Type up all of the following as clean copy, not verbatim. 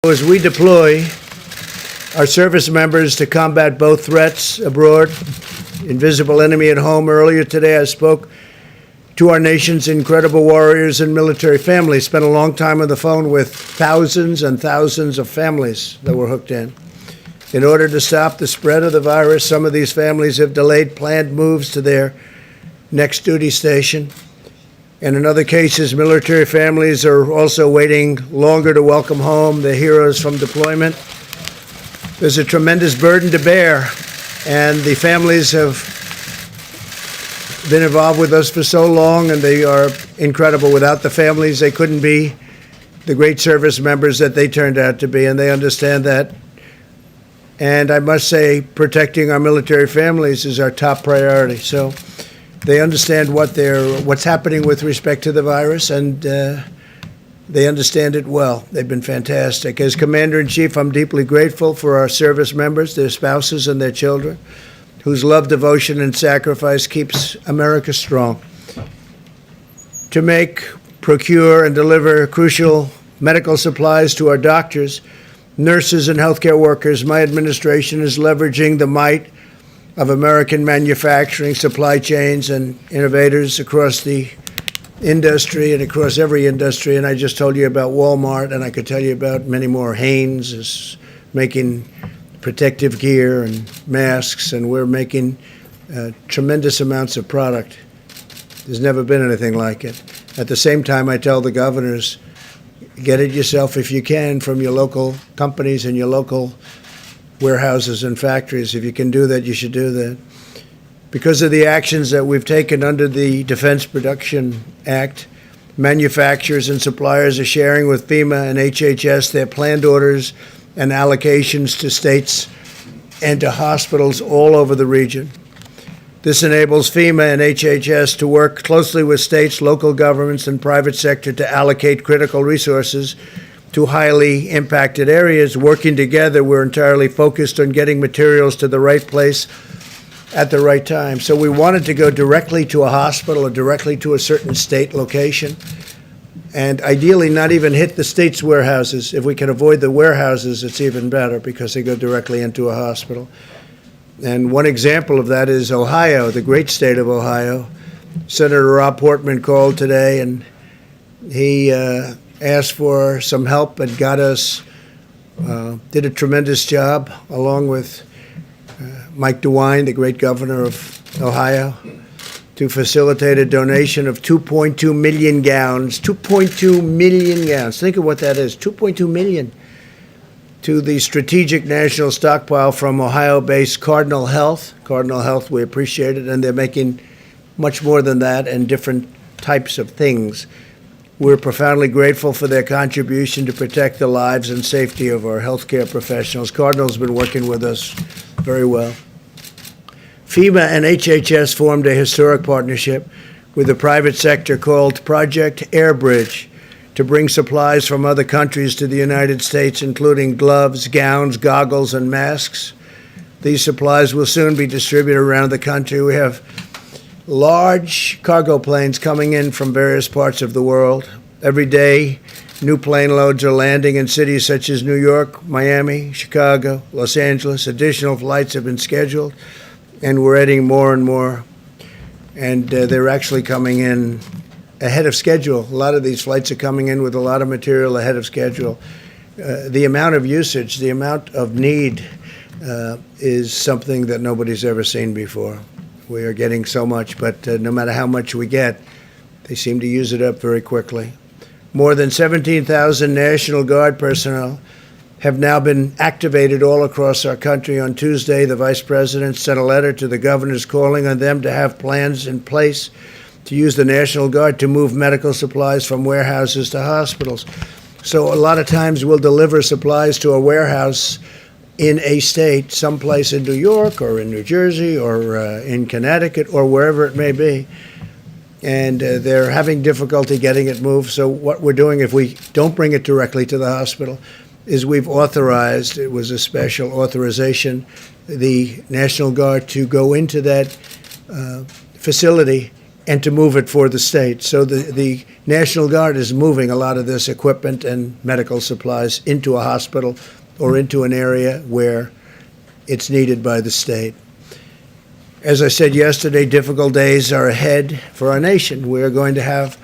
As we deploy our service members to combat both threats abroad, invisible enemy at home, earlier today I spoke to our nation's incredible warriors and military families. Spent a long time on the phone with thousands and thousands of families that were hooked in. In order to stop the spread of the virus, some of these families have delayed planned moves to their next duty station. And in other cases, military families are also waiting longer to welcome home their heroes from deployment. There's a tremendous burden to bear, and the families have been involved with us for so long, and they are incredible. Without the families, they couldn't be the great service members that they turned out to be, and they understand that. And I must say, protecting our military families is our top priority. So they understand what's happening with respect to the virus, and they understand it well. They've been fantastic. As Commander-in-Chief, I'm deeply grateful for our service members, their spouses, and their children, whose love, devotion, and sacrifice keeps America strong. To make, procure, and deliver crucial medical supplies to our doctors, nurses, and healthcare workers, my administration is leveraging the might of American manufacturing, supply chains, and innovators across the industry and across every industry. And I just told you about Walmart, and I could tell you about many more. Hanes is making protective gear and masks, and we're making tremendous amounts of product. There's never been anything like it. At the same time, I tell the governors, get it yourself if you can from your local companies and your local warehouses and factories. If you can do that, you should do that. Because of the actions that we've taken under the Defense Production Act, manufacturers and suppliers are sharing with FEMA and HHS their planned orders and allocations to states and to hospitals all over the region. This enables FEMA and HHS to work closely with states, local governments, and private sector to allocate critical resources to highly impacted areas. Working together, we're entirely focused on getting materials to the right place at the right time. So we wanted to go directly to a hospital or directly to a certain state location, and ideally not even hit the state's warehouses. If we can avoid the warehouses, it's even better because they go directly into a hospital. And one example of that is Ohio, the great state of Ohio. Senator Rob Portman called today, and he asked for some help and got us, did a tremendous job, along with Mike DeWine, the great governor of Ohio, to facilitate a donation of 2.2 million gowns. 2.2 million gowns. Think of what that is, 2.2 million, to the Strategic National Stockpile from Ohio-based Cardinal Health. Cardinal Health, we appreciate it, and they're making much more than that and different types of things. We're profoundly grateful for their contribution to protect the lives and safety of our healthcare professionals. Cardinal's been working with us very well. FEMA and HHS formed a historic partnership with the private sector called Project Airbridge to bring supplies from other countries to the United States, including gloves, gowns, goggles, and masks. These supplies will soon be distributed around the country. We have large cargo planes coming in from various parts of the world. Every day, new plane loads are landing in cities such as New York, Miami, Chicago, Los Angeles. Additional flights have been scheduled, and we're adding more and more. And they're actually coming in ahead of schedule. A lot of these flights are coming in with a lot of material ahead of schedule. The amount of usage, the amount of need is something that nobody's ever seen before. We are getting so much, but no matter how much we get, they seem to use it up very quickly. More than 17,000 National Guard personnel have now been activated all across our country. On Tuesday, the Vice President sent a letter to the governors calling on them to have plans in place to use the National Guard to move medical supplies from warehouses to hospitals. So a lot of times we'll deliver supplies to a warehouse in a state, someplace in New York or in New Jersey or in Connecticut or wherever it may be, and they're having difficulty getting it moved. So what we're doing, if we don't bring it directly to the hospital, is we've authorized, it was a special authorization, the National Guard to go into that facility and to move it for the state. So the National Guard is moving a lot of this equipment and medical supplies into a hospital or into an area where it's needed by the state. As I said yesterday, difficult days are ahead for our nation. We're going to have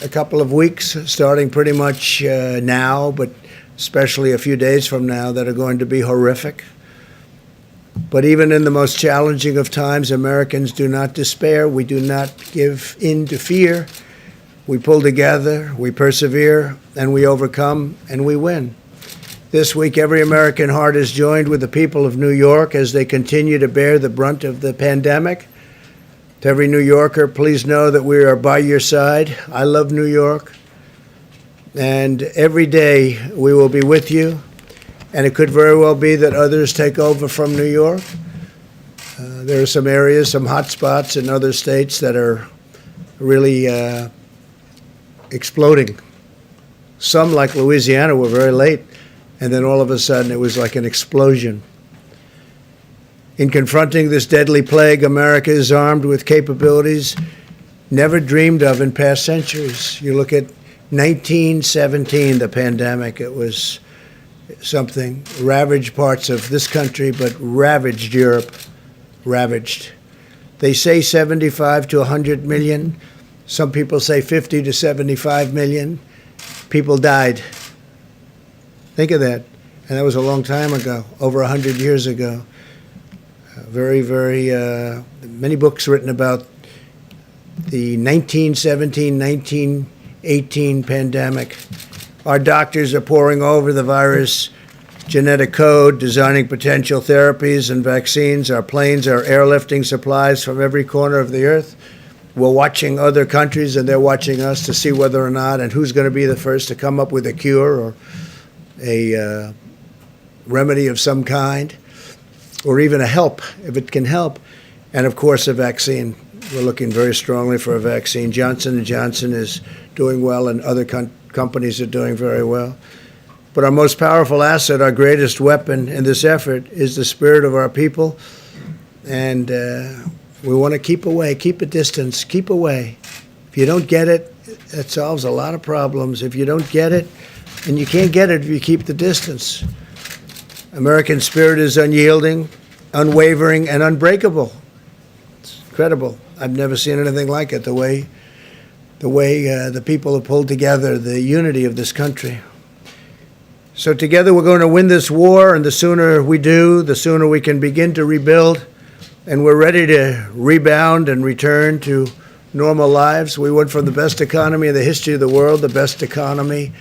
a couple of weeks, starting pretty much now, but especially a few days from now, that are going to be horrific. But even in the most challenging of times, Americans do not despair. We do not give in to fear. We pull together, we persevere, and we overcome, and we win. This week, every American heart is joined with the people of New York as they continue to bear the brunt of the pandemic. To every New Yorker, please know that we are by your side. I love New York. And every day we will be with you. And it could very well be that others take over from New York. There are some areas, some hot spots in other states that are really exploding. Some, like Louisiana, were very late, and then all of a sudden it was like an explosion. In confronting this deadly plague, America is armed with capabilities never dreamed of in past centuries. You look at 1917, the pandemic, it was something, ravaged parts of this country, but ravaged Europe, ravaged. They say 75 to 100 million. Some people say 50 to 75 million. People died. Think of that. And that was a long time ago, over 100 years ago. Very, very, many books written about the 1917, 1918 pandemic. Our doctors are poring over the virus genetic code, designing potential therapies and vaccines. Our planes are airlifting supplies from every corner of the earth. We're watching other countries, and they're watching us to see whether or not and who's going to be the first to come up with a cure or a remedy of some kind, or even a help, if it can help. And, of course, a vaccine. We're looking very strongly for a vaccine. Johnson & Johnson is doing well, and other companies are doing very well. But our most powerful asset, our greatest weapon in this effort, is the spirit of our people. And we want to keep away, keep a distance, keep away. If you don't get it, that solves a lot of problems. If you don't get it, and you can't get it if you keep the distance. American spirit is unyielding, unwavering, and unbreakable. It's incredible. I've never seen anything like it, the way the people have pulled together, the unity of this country. So together we're going to win this war, and the sooner we do, the sooner we can begin to rebuild, and we're ready to rebound and return to normal lives. We went from the best economy in the history of the world, the best economy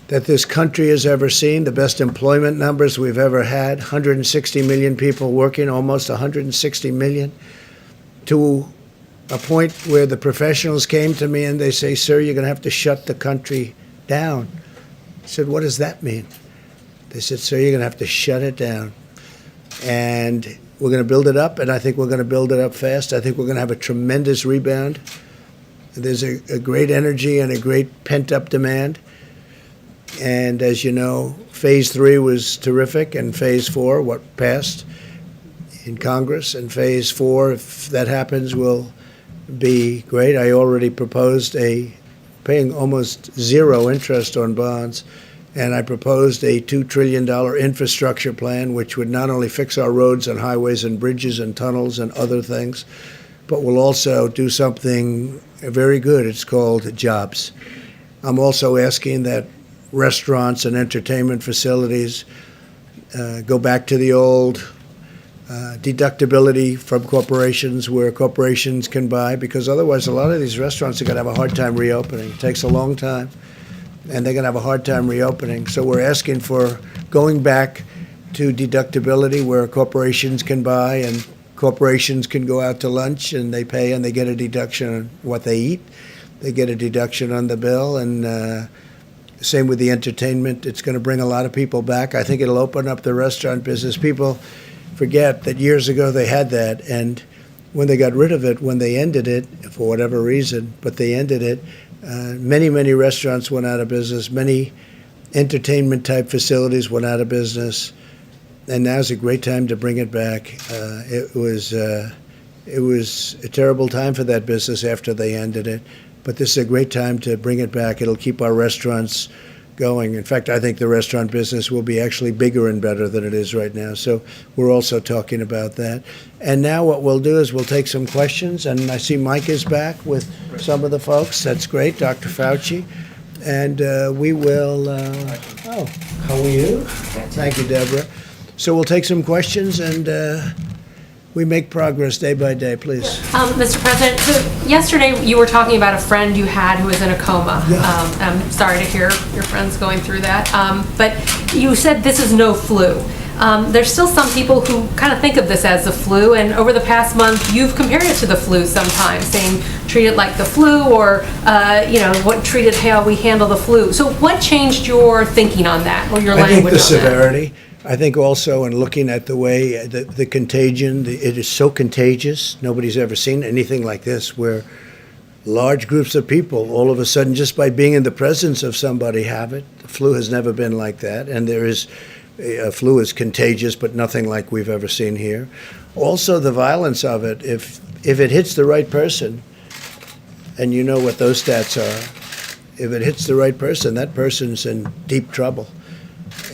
that this country has ever seen, the best employment numbers we've ever had, 160 million people working, almost 160 million, to a point where the professionals came to me and they say, "Sir, you're going to have to shut the country down." I said, "What does that mean?" They said, "Sir, you're going to have to shut it down. And we're going to build it up, and I think we're going to build it up fast. I think we're going to have a tremendous rebound. There's a great energy and a great pent-up demand. And as you know, Phase 3 was terrific, and Phase 4, what passed in Congress, and Phase 4, if that happens, will be great. I already proposed paying almost zero interest on bonds, and I proposed a $2 trillion infrastructure plan, which would not only fix our roads and highways and bridges and tunnels and other things, but will also do something very good. It's called jobs. I'm also asking that restaurants and entertainment facilities go back to the old deductibility from corporations, where corporations can buy, because otherwise a lot of these restaurants are going to have a hard time reopening. It takes a long time, and they're going to have a hard time reopening. So we're asking for going back to deductibility, where corporations can buy and corporations can go out to lunch and they pay and they get a deduction on what they eat. They get a deduction on the bill, and same with the entertainment. It's going to bring a lot of people back. I think it'll open up the restaurant business. People forget that years ago they had that, and when they got rid of it, when they ended it, for whatever reason, but they ended it, many, many restaurants went out of business. Many entertainment-type facilities went out of business, and now's a great time to bring it back. It was It was a terrible time for that business after they ended it, but this is a great time to bring it back. It'll keep our restaurants going. In fact, I think the restaurant business will be actually bigger and better than it is right now. So we're also talking about that. And now what we'll do is we'll take some questions, and I see Mike is back with some of the folks. That's great, Dr. Fauci. And we will, how are you? Thank you, Deborah. So we'll take some questions, and we make progress day by day, please. Mr. President, so yesterday you were talking about a friend you had who was in a coma. Yeah. I'm sorry to hear your friend's going through that. But you said this is no flu. There's still some people who kind of think of this as the flu, and over the past month you've compared it to the flu sometimes, saying treat it like the flu, or treat it how we handle the flu. So what changed your thinking on that, or your language on that? I think the severity. I think also in looking at the way the contagion, it is so contagious. Nobody's ever seen anything like this, where large groups of people all of a sudden, just by being in the presence of somebody, have it. The flu has never been like that, and flu is contagious, but nothing like we've ever seen here. Also, the violence of it. If it hits the right person, and you know what those stats are, if it hits the right person, that person's in deep trouble.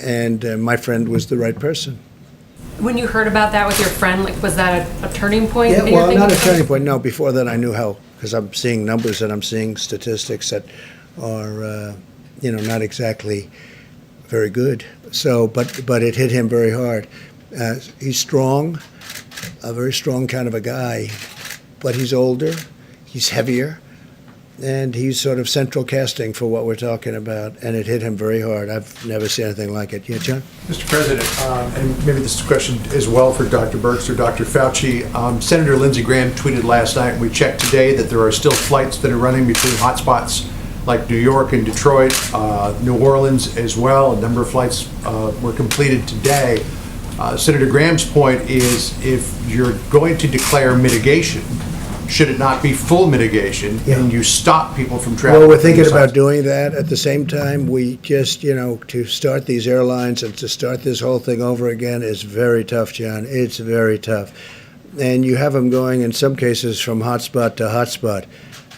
And my friend was the right person. When you heard about that with your friend, was that a turning point? Yeah, well, not a turning point. No, before that I knew how, because I'm seeing numbers and I'm seeing statistics that are, not exactly very good. So, but it hit him very hard. He's strong, a very strong kind of a guy, but he's older, he's heavier, and he's sort of central casting for what we're talking about, and it hit him very hard. I've never seen anything like it. Yeah, John? Mr. President, and maybe this question is well for Dr. Birx or Dr. Fauci. Senator Lindsey Graham tweeted last night, and we checked today, that there are still flights that are running between hotspots like New York and Detroit, New Orleans as well. A number of flights were completed today. Senator Graham's point is, if you're going to declare mitigation, should it not be full mitigation, and you stop people from traveling? Well, we're thinking about doing that. At the same time, we just, to start these airlines and to start this whole thing over again is very tough, John. It's very tough. And you have them going, in some cases, from hotspot to hotspot.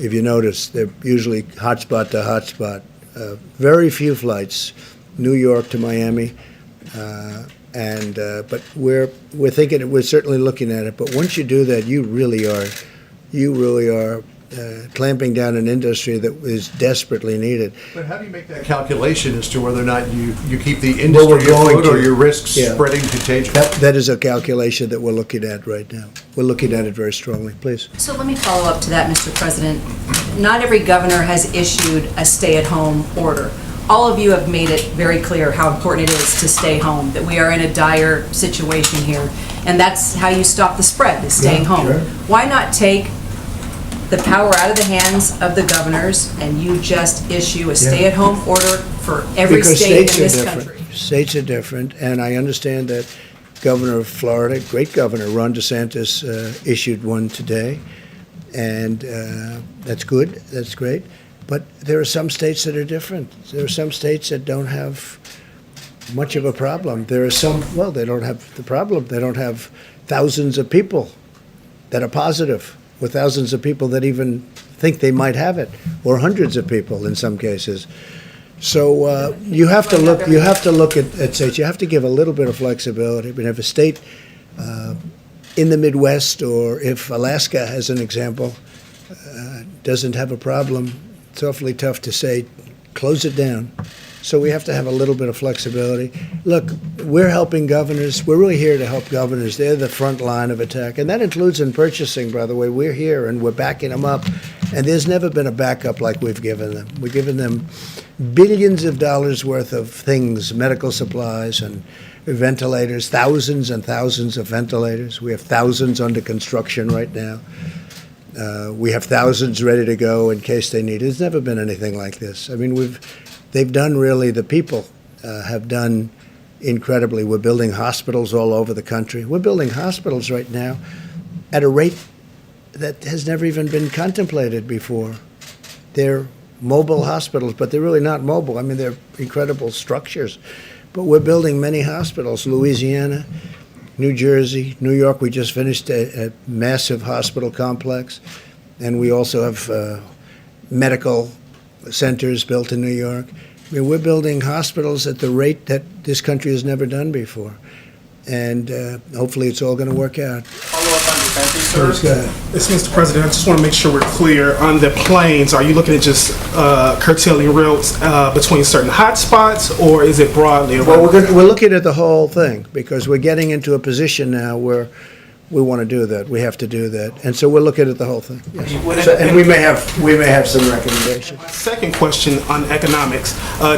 If you notice, they're usually hotspot to hotspot. Very few flights, New York to Miami. But we're thinking, we're certainly looking at it. But once you do that, you really are clamping down an industry that is desperately needed. But how do you make that calculation as to whether or not you keep the industry afloat, or your risks spreading contagion? That is a calculation that we're looking at right now. We're looking at it very strongly. Please. So let me follow up to that, Mr. President. Not every governor has issued a stay-at-home order. All of you have made it very clear how important it is to stay home, that we are in a dire situation here. And that's how you stop the spread, is staying home. Sure. Why not take the power out of the hands of the governors and you just issue a stay-at-home order for every state in this country? States are different, and I understand that Governor of Florida, great governor, Ron DeSantis, issued one today, and that's good, that's great. But there are some states that are different. There are some states that don't have much of a problem. There are some, well, they don't have the problem. They don't have thousands of people that are positive, or thousands of people that even think they might have it, or hundreds of people in some cases. So you have to look. You have to look at states. You have to give a little bit of flexibility. But if a state in the Midwest, or if Alaska, as an example, doesn't have a problem, it's awfully tough to say close it down. So we have to have a little bit of flexibility. Look, we're helping governors. We're really here to help governors. They're the front line of attack. And that includes in purchasing, by the way. We're here and we're backing them up. And there's never been a backup like we've given them. We've given them billions of dollars worth of things, medical supplies and ventilators, thousands and thousands of ventilators. We have thousands under construction right now. We have thousands ready to go in case they need it. There's never been anything like this. I mean, they've done really, the people have done incredibly. We're building hospitals all over the country. We're building hospitals right now at a rate that has never even been contemplated before. They're mobile hospitals, but they're really not mobile. I mean, they're incredible structures. But we're building many hospitals. Louisiana, New Jersey, New York. We just finished a massive hospital complex, and we also have medical centers built in New York. I mean, we're building hospitals at the rate that this country has never done before. And hopefully it's all going to work out. Follow up on defense, sir. Please go ahead. Yes, Mr. President, I just want to make sure we're clear. On the planes, are you looking at just curtailing routes between certain hotspots, or is it broadly? Well, we're looking at the whole thing because we're getting into a position now where we want to do that. We have to do that. And so we're looking at the whole thing. Yes. So, and we may have some recommendations. Second question on economics.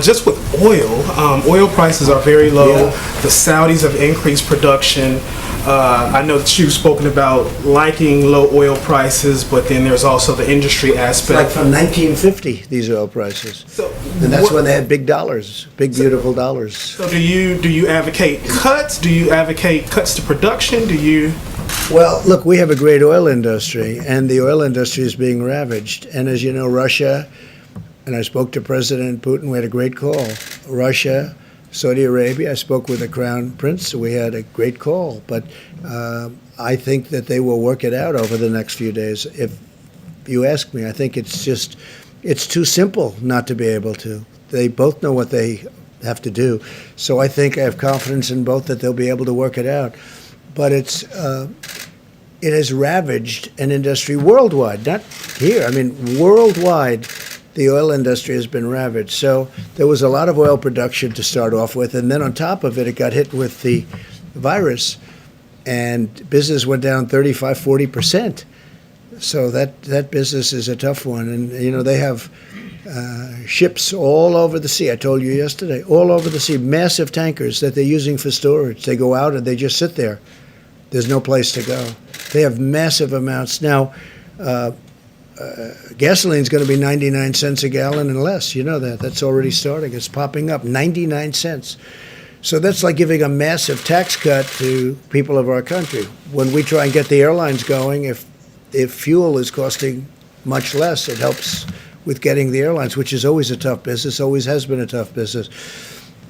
Just with oil prices are very low. Yeah. The Saudis have increased production. I know that you've spoken about liking low oil prices, but then there's also the industry aspect. Like from 1950, these oil prices. So And that's when they had big dollars, big, beautiful dollars. So do you advocate cuts? Do you advocate cuts to production? Do you? Well, look, we have a great oil industry, and the oil industry is being ravaged. And as you know, Russia, and I spoke to President Putin, we had a great call. Russia, Saudi Arabia, I spoke with the Crown Prince, so we had a great call. But I think that they will work it out over the next few days. If you ask me, I think it's too simple not to be able to. They both know what they have to do. So I think I have confidence in both that they'll be able to work it out. But it has ravaged an industry worldwide, not here. I mean, worldwide, the oil industry has been ravaged. So there was a lot of oil production to start off with, and then on top of it, it got hit with the virus, and business went down 35, 40%. So that business is a tough one. And, you know, they have ships all over the sea. I told you yesterday, all over the sea, massive tankers that they're using for storage. They go out and they just sit there. There's no place to go. They have massive amounts. Now, gasoline is going to be 99 cents a gallon and less. You know that. That's already starting. It's popping up, 99 cents. So that's like giving a massive tax cut to people of our country. When we try and get the airlines going, if fuel is costing much less, it helps with getting the airlines, which is always a tough business, always has been a tough business.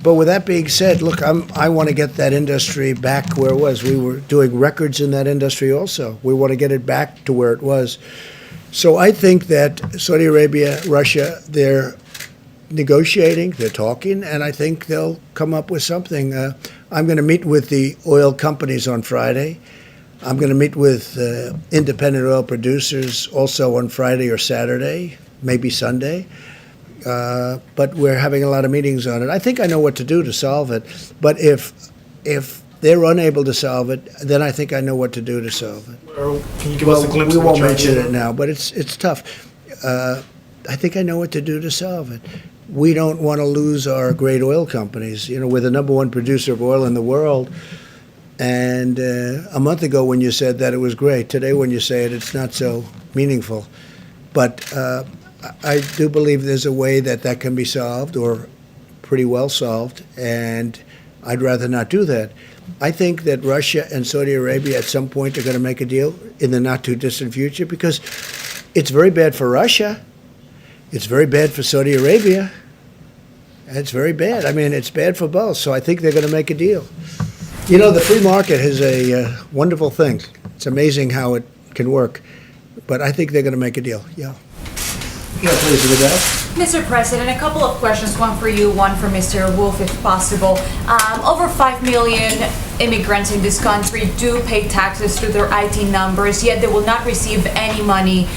But with that being said, look, I want to get that industry back where it was. We were doing records in that industry also. We want to get it back to where it was. So I think that Saudi Arabia, Russia, they're negotiating, they're talking, and I think they'll come up with something. I'm going to meet with the oil companies on Friday. I'm going to meet with independent oil producers also on Friday or Saturday, maybe Sunday. But we're having a lot of meetings on it. I think I know what to do to solve it. But if they're unable to solve it, then I think I know what to do to solve it. Or can you give us a glimpse? We of won't what you're mention doing? it now, but it's tough. I think I know what to do to solve it. We don't want to lose our great oil companies. You know, we're the number one producer of oil in the world. And a month ago when you said that, it was great. Today when you say it, it's not so meaningful. But I do believe there's a way that can be solved, or pretty well solved, and I'd rather not do that. I think that Russia and Saudi Arabia at some point are going to make a deal in the not-too-distant future, because it's very bad for Russia. It's very bad for Saudi Arabia. It's very bad. I mean, it's bad for both, so I think they're going to make a deal. You know, the free market is a wonderful thing. It's amazing how it can work, but I think they're going to make a deal, yeah. Yeah, please, with that. Mr. President, a couple of questions, one for you, one for Mr. Wolf, if possible. Over 5 million immigrants in this country do pay taxes through their IT numbers, yet they will not receive any money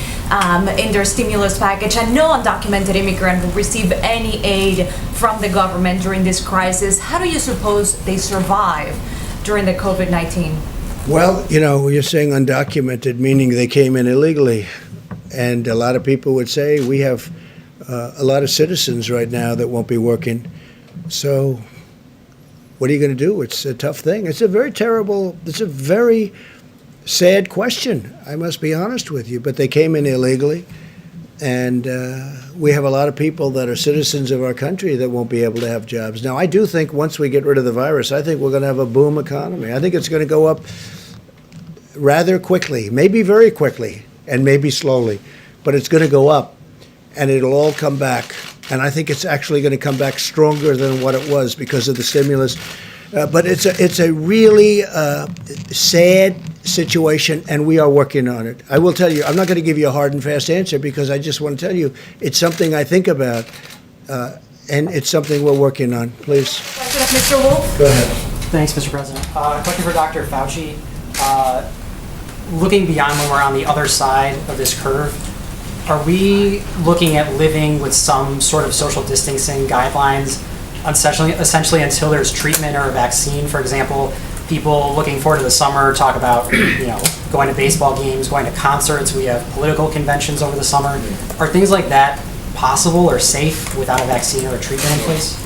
in their stimulus package, and no undocumented immigrant will receive any aid from the government during this crisis. How do you suppose they survive during the COVID-19? Well, you know, you're saying undocumented, meaning they came in illegally. And a lot of people would say we have a lot of citizens right now that won't be working. So what are you going to do? It's a tough thing. It's a very sad question, I must be honest with you. But they came in illegally. And we have a lot of people that are citizens of our country that won't be able to have jobs. Now, I do think once we get rid of the virus, I think we're going to have a boom economy. I think it's going to go up rather quickly, maybe very quickly, and maybe slowly. But it's going to go up, and it'll all come back. And I think it's actually going to come back stronger than what it was because of the stimulus. But it's a really sad situation, and we are working on it. I will tell you, I'm not going to give you a hard and fast answer because I just want to tell you it's something I think about, and it's something we're working on. Please. Mr. Wolf? Go ahead. Thanks, Mr. President. Question for Dr. Fauci. Looking beyond when we're on the other side of this curve, are we looking at living with some sort of social distancing guidelines essentially until there's treatment or a vaccine? For example, people looking forward to the summer talk about, going to baseball games, going to concerts. We have political conventions over the summer. Are things like that possible or safe without a vaccine or a treatment in place?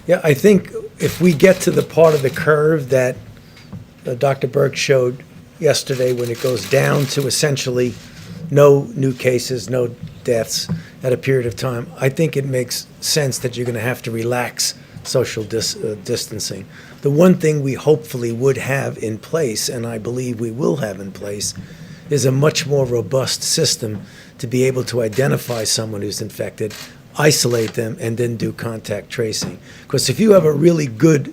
Yeah, I think if we get to the part of the curve that Dr. Burke showed yesterday, when it goes down to essentially no new cases, no deaths at a period of time, I think it makes sense that you're going to have to relax social distancing. The one thing we hopefully would have in place, and I believe we will have in place, is a much more robust system to be able to identify someone who's infected, isolate them, and then do contact tracing. Because if you have a really good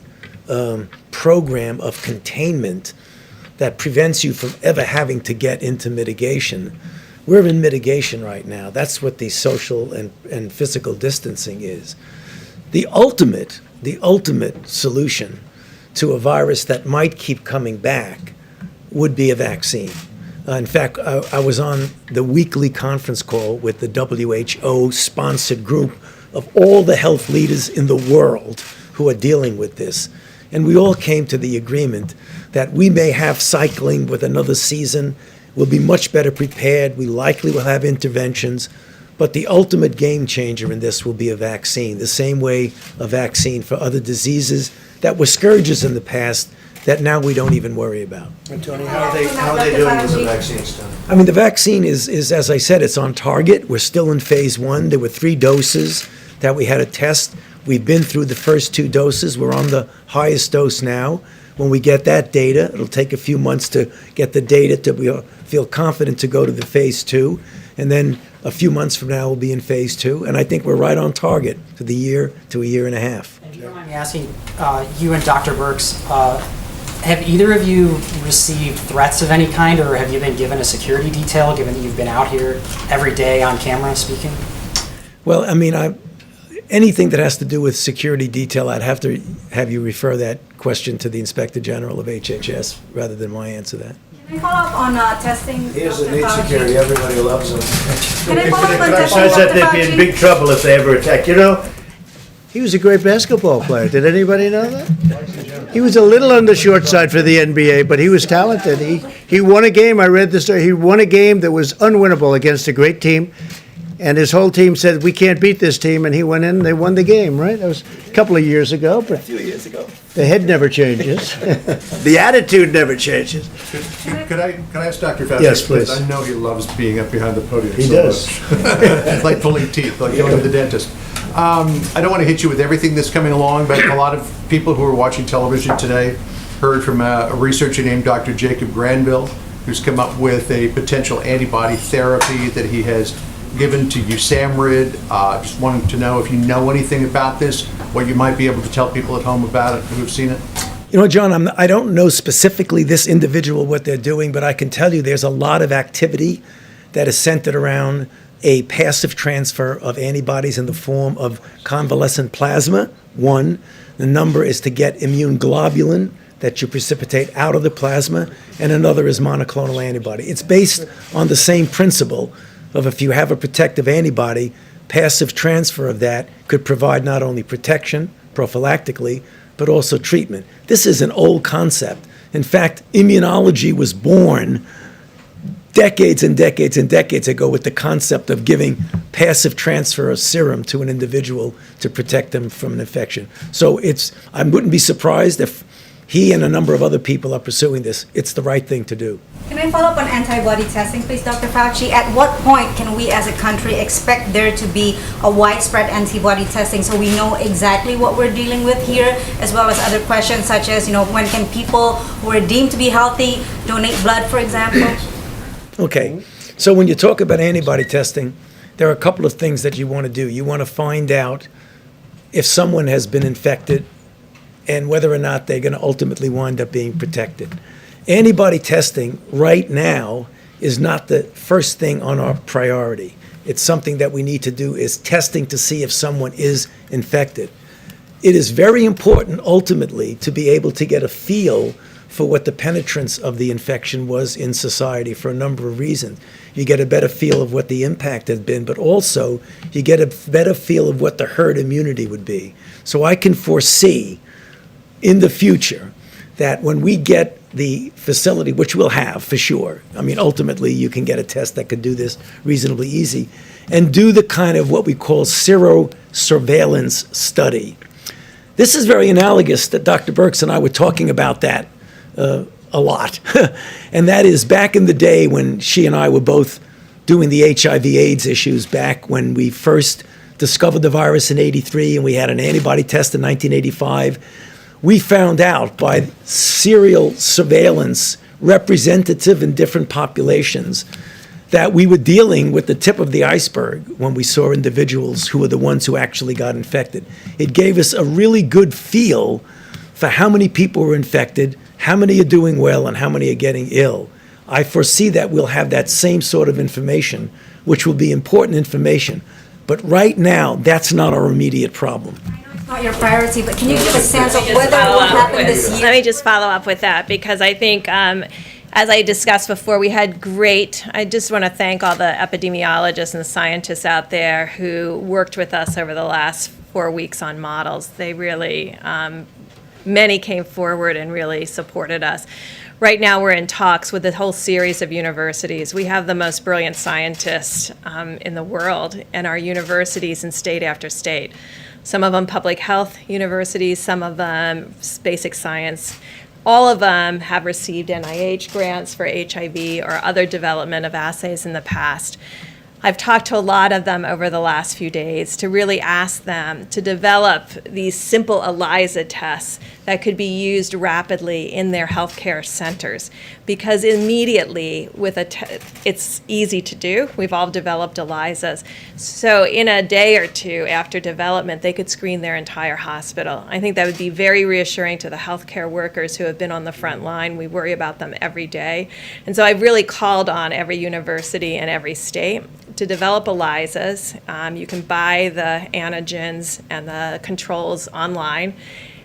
program of containment that prevents you from ever having to get into mitigation, we're in mitigation right now. That's what the social and physical distancing is. The ultimate solution to a virus that might keep coming back would be a vaccine. In fact, I was on the weekly conference call with the WHO-sponsored group of all the health leaders in the world who are dealing with this. And we all came to the agreement that we may have cycling with another season. We'll be much better prepared. We likely will have interventions. But the ultimate game changer in this will be a vaccine, the same way a vaccine for other diseases that were scourges in the past that now we don't even worry about. And Tony, how are they doing with the vaccine stuff? I mean, the vaccine is, as I said, it's on target. We're still in phase 1. There were 3 doses that we had to test. We've been through the first 2 doses. We're on the highest dose now. When we get that data, it'll take a few months to get the data to feel confident to go to the phase 2. And then a few months from now, we'll be in phase 2. And I think we're right on target for the year to a year and a half. And if you don't mind me asking, you and Dr. Birx, have either of you received threats of any kind, or have you been given a security detail, given that you've been out here every day on camera speaking? Well, I mean, anything that has to do with security detail, I'd have to have you refer that question to the Inspector General of HHS rather than my answer that. Can I follow up on testing? He doesn't Dr. need Fauci? security. Everybody loves him. Can I follow up on testing, Besides that, Dr. they'd be in Fauci? big trouble if they ever attack. He was a great basketball player. Did anybody know that? He was a little on the short side for the NBA, but he was talented. He won a game. I read the story. He won a game that was unwinnable against a great team. And his whole team said, we can't beat this team. And he went in and they won the game, right? That was a couple of years ago. But a few years ago. The head never changes. The attitude never changes. Could I ask Dr. Fauci? Yes, please. I know he loves being up behind the podium. He so does. much. Like pulling teeth, like going to the dentist. I don't want to hit you with everything that's coming along, but a lot of people who are watching television today heard from a researcher named Dr. Jacob Granville, who's come up with a potential antibody therapy that he has given to USAMRIID. Just wanted to know if you know anything about this, what you might be able to tell people at home about it who have seen it. You know, John, I don't know specifically this individual, what they're doing, but I can tell you there's a lot of activity that is centered around a passive transfer of antibodies in the form of convalescent plasma, one. The number is to get immune globulin that you precipitate out of the plasma, and another is monoclonal antibody. It's based on the same principle of if you have a protective antibody, passive transfer of that could provide not only protection prophylactically, but also treatment. This is an old concept. In fact, immunology was born decades and decades and decades ago with the concept of giving passive transfer of serum to an individual to protect them from an infection. So I wouldn't be surprised if he and a number of other people are pursuing this. It's the right thing to do. Can I follow up on antibody testing, please, Dr. Fauci? At what point can we as a country expect there to be a widespread antibody testing so we know exactly what we're dealing with here, as well as other questions such as, when can people who are deemed to be healthy donate blood, for example? Okay, so when you talk about antibody testing, there are a couple of things that you want to do. You want to find out if someone has been infected and whether or not they're going to ultimately wind up being protected. Antibody testing right now is not the first thing on our priority. It's something that we need to do, is testing to see if someone is infected. It is very important ultimately to be able to get a feel for what the penetrance of the infection was in society for a number of reasons. You get a better feel of what the impact has been, but also you get a better feel of what the herd immunity would be. So I can foresee in the future that when we get the facility, which we'll have for sure, I mean, ultimately you can get a test that could do this reasonably easy, and do the kind of what we call serosurveillance study. This is very analogous that Dr. Birx and I were talking about that a lot. And that is back in the day when she and I were both doing the HIV/AIDS issues, back when we first discovered the virus in '83 and we had an antibody test in 1985. We found out by serial surveillance, representative in different populations, that we were dealing with the tip of the iceberg when we saw individuals who were the ones who actually got infected. It gave us a really good feel for how many people were infected, how many are doing well, and how many are getting ill. I foresee that we'll have that same sort of information, which will be important information. But right now, that's not our immediate problem. It's not your priority, but can you give a sense of whether it will happen this year? Let me just follow up with that, because I think, as I discussed before, I just want to thank all the epidemiologists and the scientists out there who worked with us over the last 4 weeks on models. They really, many came forward and really supported us. Right now, we're in talks with a whole series of universities. We have the most brilliant scientists in the world in our universities in state after state. Some of them public health universities, some of them basic science. All of them have received NIH grants for HIV or other development of assays in the past. I've talked to a lot of them over the last few days to really ask them to develop these simple ELISA tests that could be used rapidly in their healthcare centers, because immediately it's easy to do. We've all developed ELISAs. So in a day or two after development, they could screen their entire hospital. I think that would be very reassuring to the healthcare workers who have been on the front line. We worry about them every day. And so I've really called on every university and every state to develop ELISAs. You can buy the antigens and the controls online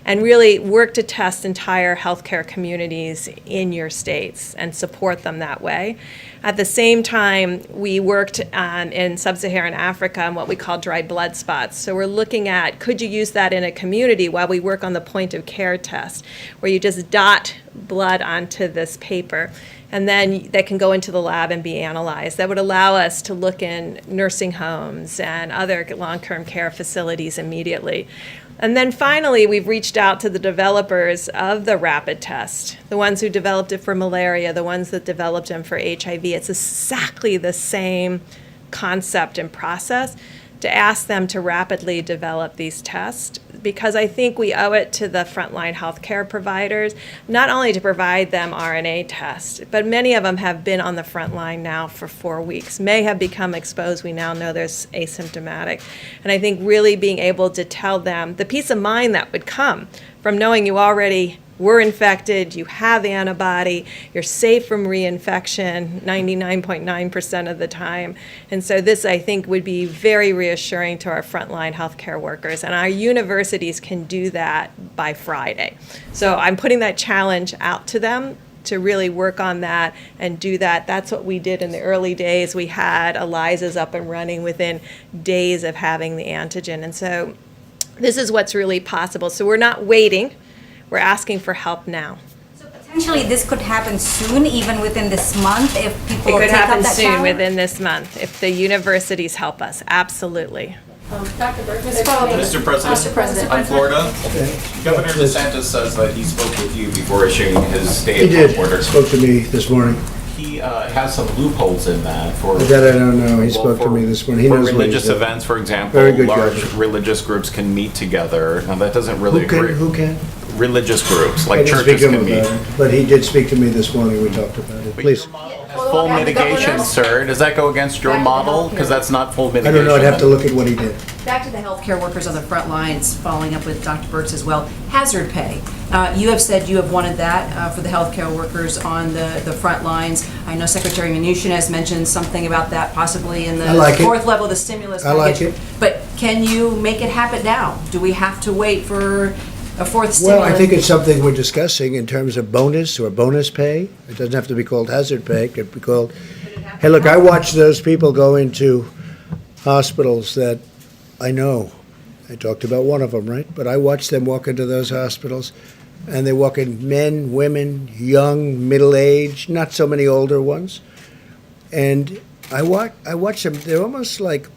and really work to test entire healthcare communities in your states and support them that way. At the same time, we worked in sub-Saharan Africa on what we call dried blood spots. So we're looking at, could you use that in a community while we work on the point of care test, where you just dot blood onto this paper, and then that can go into the lab and be analyzed. That would allow us to look in nursing homes and other long-term care facilities immediately. And then finally, we've reached out to the developers of the rapid test, the ones who developed it for malaria, the ones that developed them for HIV. It's exactly the same concept and process, to ask them to rapidly develop these tests, because I think we owe it to the frontline healthcare providers, not only to provide them RNA tests, but many of them have been on the front line now for 4 weeks, may have become exposed. We now know they're asymptomatic. And I think really being able to tell them the peace of mind that would come from knowing you already were infected, you have antibody, you're safe from reinfection 99.9% of the time. And so this, I think, would be very reassuring to our frontline healthcare workers. And our universities can do that by Friday. So I'm putting that challenge out to them to really work on that and do that. That's what we did in the early days. We had ELISAs up and running within days of having the antigen. And so this is what's really possible. So we're not waiting. We're asking for help now. So potentially this could happen soon, even within this month, if people It could take up happen that soon, challenge? within this month, if the universities help us, absolutely. Dr. Birx, Mr. President, on Florida, Governor DeSantis says that he spoke with you before issuing his He stay-at-home did, order. spoke to me this morning. He has some loopholes in that for... That I don't know, he spoke to me this morning. He For knows what he's religious doing. events, for example, Very good large governor. religious groups can meet together. Now, that doesn't really agree. Who can? Religious groups, I like didn't churches speak to him can meet. about it, but he did speak to me this morning, we talked about it. But Please. your model Full mitigation, sir. Does that go against your Back to the model? healthcare. Because that's not full I mitigation. don't know, I'd have to look at what he did. Back to the healthcare workers on the front lines, following up with Dr. Birx as well. Hazard pay. You have said you have wanted that for the healthcare workers on the front lines. I know Secretary Mnuchin has mentioned something about that possibly in the I like it. fourth level of the stimulus I like package. it. But can you make it happen now? Do we have to wait for a fourth Well, stimulus? I think it's something we're discussing in terms of bonus or bonus pay. It doesn't have to be called hazard pay, it could be called, hey, look, I watch those people go into hospitals that I know. I talked about one of them, right? But I watch them walk into those hospitals, and they walk in men, women, young, middle-aged, not so many older ones. And I watch them, they're almost like,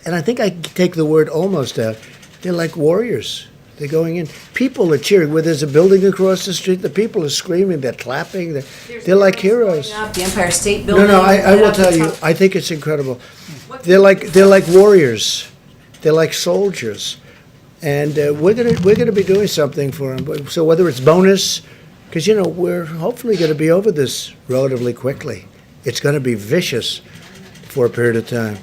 and I think I take the word almost out, they're like warriors. They're going in. People are cheering. Where there's a building across the street, the people are screaming, they're clapping, they're like heroes. The Empire State Building. No, I will right up the tell you, top. I think it's incredible. They're like warriors. They're like soldiers. And we're gonna be doing something for them. So whether it's bonus, because, you know, we're hopefully gonna be over this relatively quickly. It's gonna be vicious for a period of time.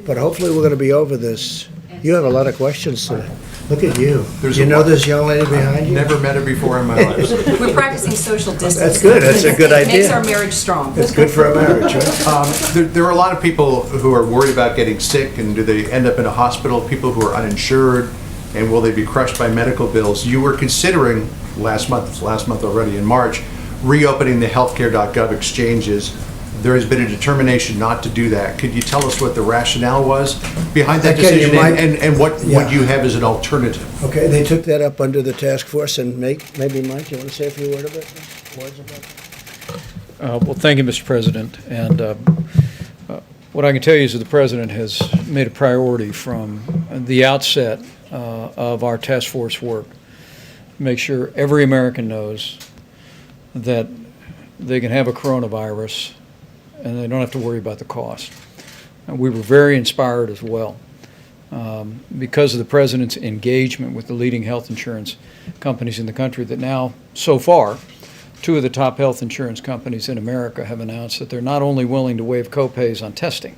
But hopefully we're gonna be over this. You have a lot of questions today. Look at you. You know this young lady behind you? Never met her before in my life. We're practicing social distancing. That's good. That's a good Makes idea. our marriage strong. It's good for a marriage, right? There are a lot of people who are worried about getting sick, and do they end up in a hospital? People who are uninsured, and will they be crushed by medical bills? You were considering last month already in March, reopening the healthcare.gov exchanges. There has been a determination not to do that. Could you tell us what the rationale was behind that Okay, you decision, might- and what Yeah. would you have as an alternative? Okay, they took that up under the task force, and maybe, Mike, you want to say a few words about that? Well, thank you, Mr. President. And what I can tell you is that the President has made a priority from the outset of our task force work, make sure every American knows that they can have a coronavirus and they don't have to worry about the cost. And we were very inspired as well because of the President's engagement with the leading health insurance companies in the country, that now, so far, 2 of the top health insurance companies in America have announced that they're not only willing to waive copays on testing,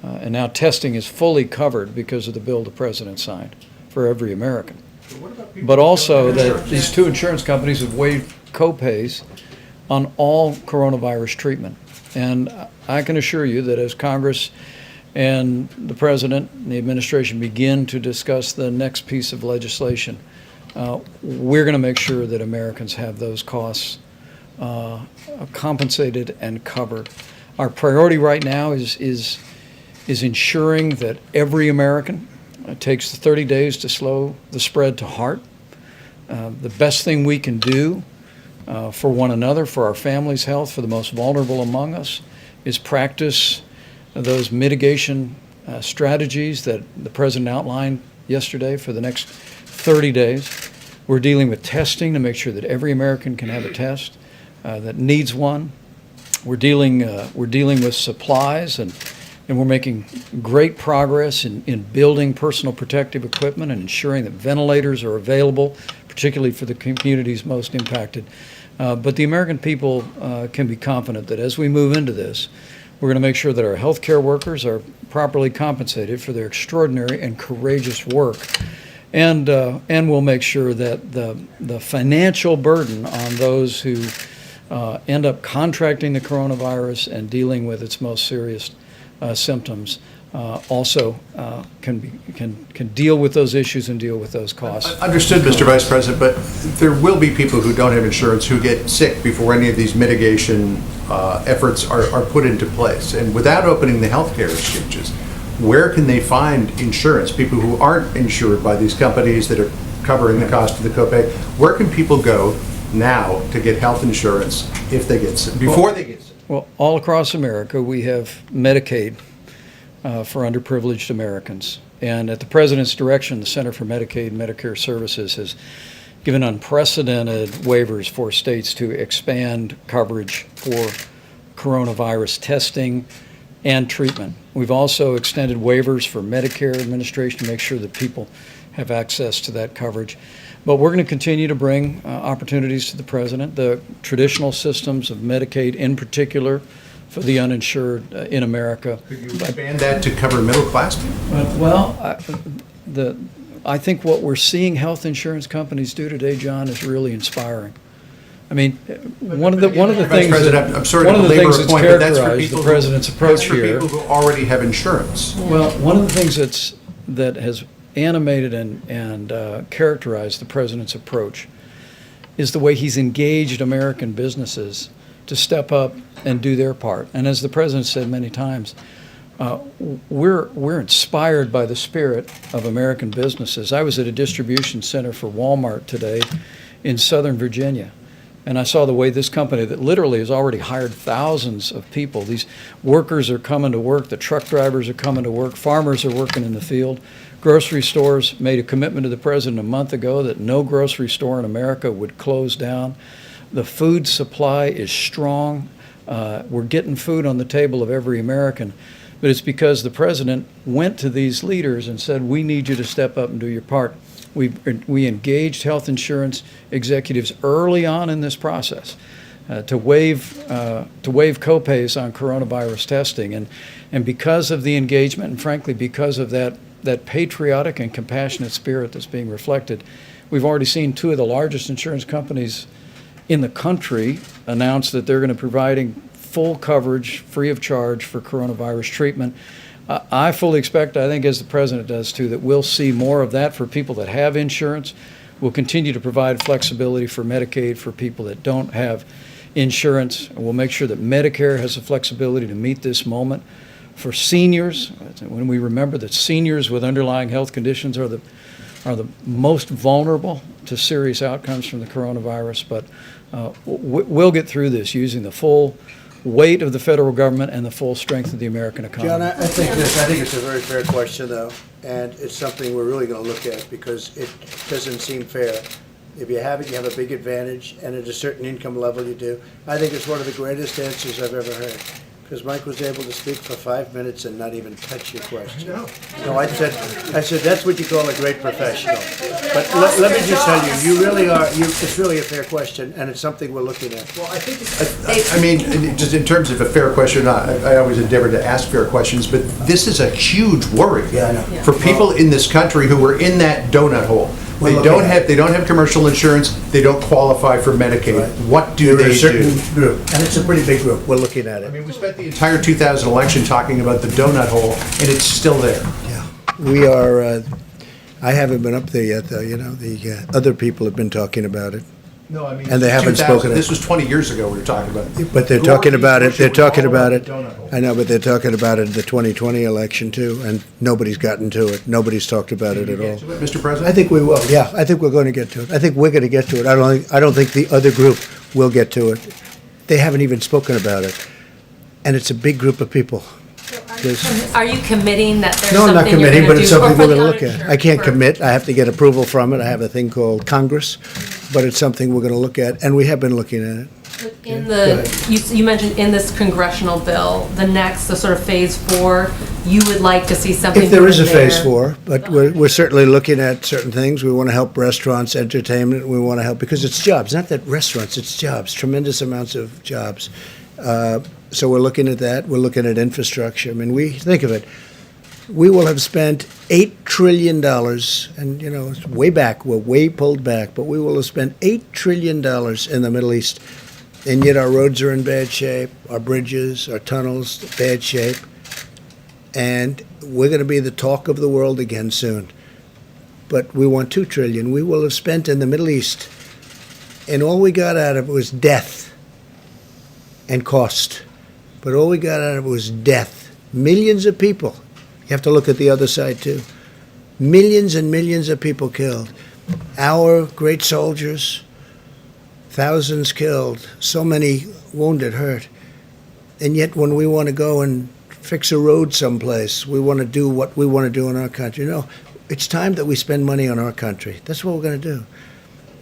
and now testing is fully covered because of the bill the President signed for every American, but also that these 2 insurance companies have waived copays on all coronavirus treatment. And I can assure you that as Congress and the President and the administration begin to discuss the next piece of legislation, we're going to make sure that Americans have those costs compensated and covered. Our priority right now is ensuring that every American takes the 30 days to slow the spread to heart. The best thing we can do for one another, for our family's health, for the most vulnerable among us, is practice those mitigation strategies that the President outlined yesterday for the next 30 days. We're dealing with testing to make sure that every American can have a test that needs one. We're dealing with supplies, and we're making great progress in building personal protective equipment and ensuring that ventilators are available, particularly for the communities most impacted. But the American people can be confident that as we move into this, we're going to make sure that our healthcare workers are properly compensated for their extraordinary and courageous work. And we'll make sure that the financial burden on those who end up contracting the coronavirus and dealing with its most serious symptoms also can deal with those issues and deal with those costs. Understood, Mr. Vice President, but there will be people who don't have insurance who get sick before any of these mitigation efforts are put into place. And without opening the healthcare exchanges, where can they find insurance? People who aren't insured by these companies that are covering the cost of the copay, where can people go now to get health insurance if they get sick, before they get sick? Well, all across America, we have Medicaid for underprivileged Americans. And at the President's direction, the Center for Medicaid and Medicare Services has given unprecedented waivers for states to expand coverage for coronavirus testing and treatment. We've also extended waivers for Medicare administration to make sure that people have access to that coverage. But we're going to continue to bring opportunities to the president. The traditional systems of Medicaid in particular for the uninsured in America. Could you expand that to cover middle class people? Well, I think what we're seeing health insurance companies do today, John, is really inspiring. I mean, one of the things I'm sorry one to of the belabor things a that's point, but that's for characterized people the president's approach here. That's for people who already have insurance. Well, one of the things that has animated and characterized the president's approach is the way he's engaged American businesses to step up and do their part. And as the president said many times, we're inspired by the spirit of American businesses. I was at a distribution center for Walmart today in Southern Virginia, and I saw the way this company that literally has already hired thousands of people. These workers are coming to work, the truck drivers are coming to work, farmers are working in the field. Grocery stores made a commitment to the president a month ago that no grocery store in America would close down. The food supply is strong. We're getting food on the table of every American. But it's because the president went to these leaders and said, we need you to step up and do your part. We engaged health insurance executives early on in this process to waive copays on coronavirus testing. And because of the engagement, and frankly, because of that patriotic and compassionate spirit that's being reflected, we've already seen two of the largest insurance companies in the country announce that they're going to be providing full coverage, free of charge for coronavirus treatment. I fully expect, I think as the president does too, that we'll see more of that for people that have insurance. We'll continue to provide flexibility for Medicaid for people that don't have insurance. We'll make sure that Medicare has the flexibility to meet this moment. For seniors, when we remember that seniors with underlying health conditions are the most vulnerable to serious outcomes from the coronavirus, but we'll get through this using the full weight of the federal government and the full strength of the American economy. John, I think it's a very fair question, though, and it's something we're really going to look at because it doesn't seem fair. If you have it, you have a big advantage, and at a certain income level you do. I think it's one of the greatest answers I've ever heard, because Mike was able to speak for 5 minutes and not even touch your question. No, I said that's what you call a great professional. But let me just tell you, you really are. It's really a fair question, and it's something we're looking at. Well, I think I mean, just in terms of a fair question or not, I always endeavor to ask fair questions, but this is a huge worry for people in this country who are in that donut hole. They don't have commercial insurance. They don't qualify for Medicaid. Right. What do they do? Group, and it's a pretty big group. We're looking at it. I mean, we spent the entire 2000 election talking about the donut hole, and it's still there. Yeah, we are. I haven't been up there yet, though. You know, the other people have been talking about it. No, I mean, and they haven't spoken. This was 20 years ago we were talking about it. But they're talking about it. They're talking about it. I know, but they're talking about it in the 2020 election too, and nobody's gotten to it. Nobody's talked about it at all. Mr. President? I think we will. Yeah, I think we're going to get to it. I think we're going to get to it. I don't think the other group will get to it. They haven't even spoken about it, and it's a big group of people. Are you committing that there's No, I'm something not you're committing, gonna but do it's something for we're the going to look at. uninsured I can't for- commit. I have to get approval from it. I have a thing called Congress, but it's something we're going to look at, and we have been looking at it. In you mentioned in this congressional bill, the sort of phase 4, you would like to see something. If there is a put in phase there. 4, but we're certainly looking at certain things. We want to help restaurants, entertainment. We want to help because it's jobs, not that restaurants, it's jobs, tremendous amounts of jobs. So we're looking at that. We're looking at infrastructure. I mean, we think of it. We will have spent $8 trillion, and you know, it's way back. We're way pulled back, but we will have spent $8 trillion in the Middle East, and yet our roads are in bad shape, our bridges, our tunnels, bad shape, and we're going to be the talk of the world again soon. But we want $2 trillion. We will have spent in the Middle East, and all we got out of it was death and cost. But all we got out of it was death. Millions of people. You have to look at the other side, too. Millions and millions of people killed. Our great soldiers, thousands killed, so many wounded, hurt. And yet when we want to go and fix a road someplace, we want to do what we want to do in our country. No, it's time that we spend money on our country. That's what we're going to do.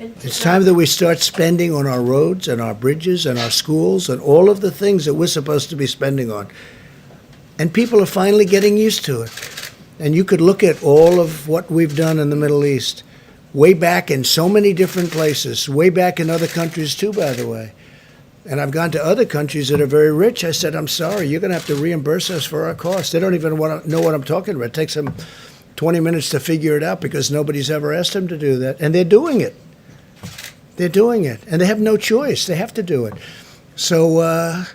It's time that we start spending on our roads and our bridges and our schools and all of the things that we're supposed to be spending on. And people are finally getting used to it. And you could look at all of what we've done in the Middle East, way back in so many different places, way back in other countries too, by the way. And I've gone to other countries that are very rich. I said, I'm sorry, you're going to have to reimburse us for our costs. They don't even want to know what I'm talking about. It takes them 20 minutes to figure it out because nobody's ever asked them to do that. And they're doing it. They're doing it. And they have no choice. They have to do it. So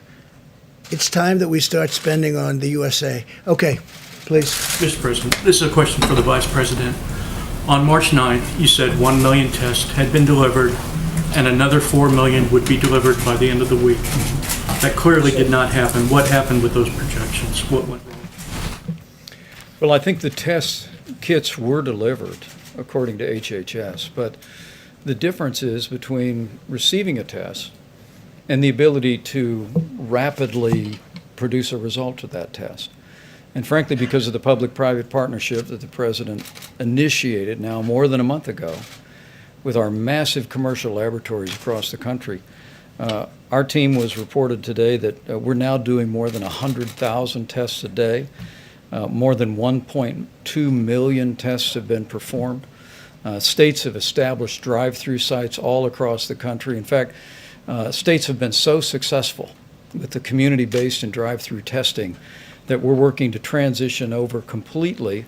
it's time that we start spending on the USA. Okay, please. Mr. President, this is a question for the Vice President. On March 9th, you said 1 million tests had been delivered and another 4 million would be delivered by the end of the week. That clearly did not happen. What happened with those projections? What went wrong? Well, I think the test kits were delivered according to HHS, but the difference is between receiving a test and the ability to rapidly produce a result to that test. And frankly, because of the public-private partnership that the President initiated now more than a month ago with our massive commercial laboratories across the country, our team was reported today that we're now doing more than 100,000 tests a day. More than 1.2 million tests have been performed. States have established drive-through sites all across the country. In fact, states have been so successful with the community-based and drive-through testing that we're working to transition over completely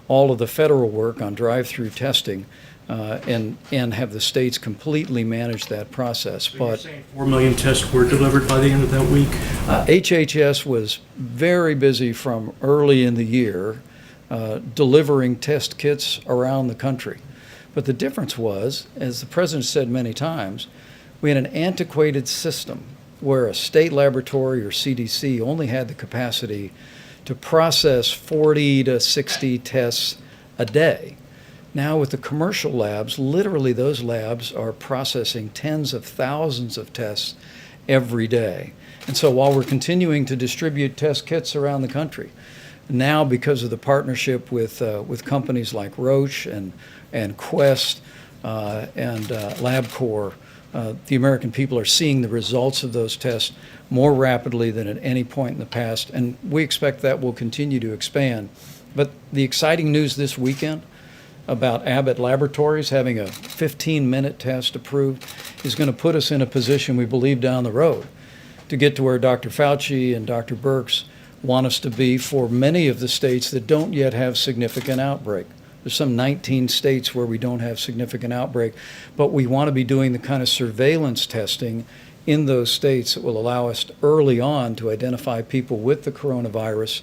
all of the federal work on drive-through testing and have the states completely manage that process. So you're saying 4 million tests were delivered by the end of that week? HHS was very busy from early in the year delivering test kits around the country. But the difference was, as the President said many times, we had an antiquated system where a state laboratory or CDC only had the capacity to process 40 to 60 tests a day. Now with the commercial labs, literally those labs are processing tens of thousands of tests every day. And so while we're continuing to distribute test kits around the country, now because of the partnership with companies like Roche and Quest and LabCorp, the American people are seeing the results of those tests more rapidly than at any point in the past, and we expect that will continue to expand. But the exciting news this weekend about Abbott Laboratories having a 15-minute test approved is going to put us in a position, we believe, down the road to get to where Dr. Fauci and Dr. Birx want us to be for many of the states that don't yet have significant outbreak. There's some 19 states where we don't have significant outbreak, but we want to be doing the kind of surveillance testing in those states that will allow us to, early on, to identify people with the coronavirus,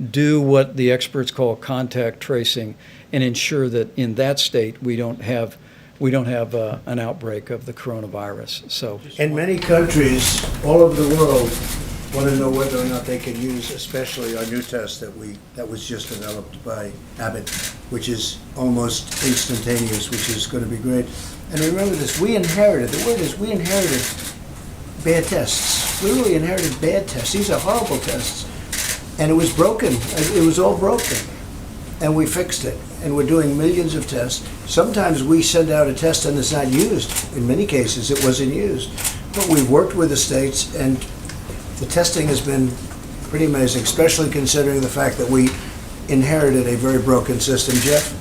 do what the experts call contact tracing, and ensure that in that state we don't have an outbreak of the coronavirus. So, in many countries all over the world, want to know whether or not they can use, especially our new test that was just developed by Abbott, which is almost instantaneous, which is going to be great. And remember this: we inherited. The word is we inherited bad tests. We really inherited bad tests. These are horrible tests, and it was broken. It was all broken, and we fixed it. And we're doing millions of tests. Sometimes we send out a test and it's not used. In many cases, it wasn't used. But we've worked with the states, and the testing has been pretty amazing, especially considering the fact that we inherited a very broken system. Jeff?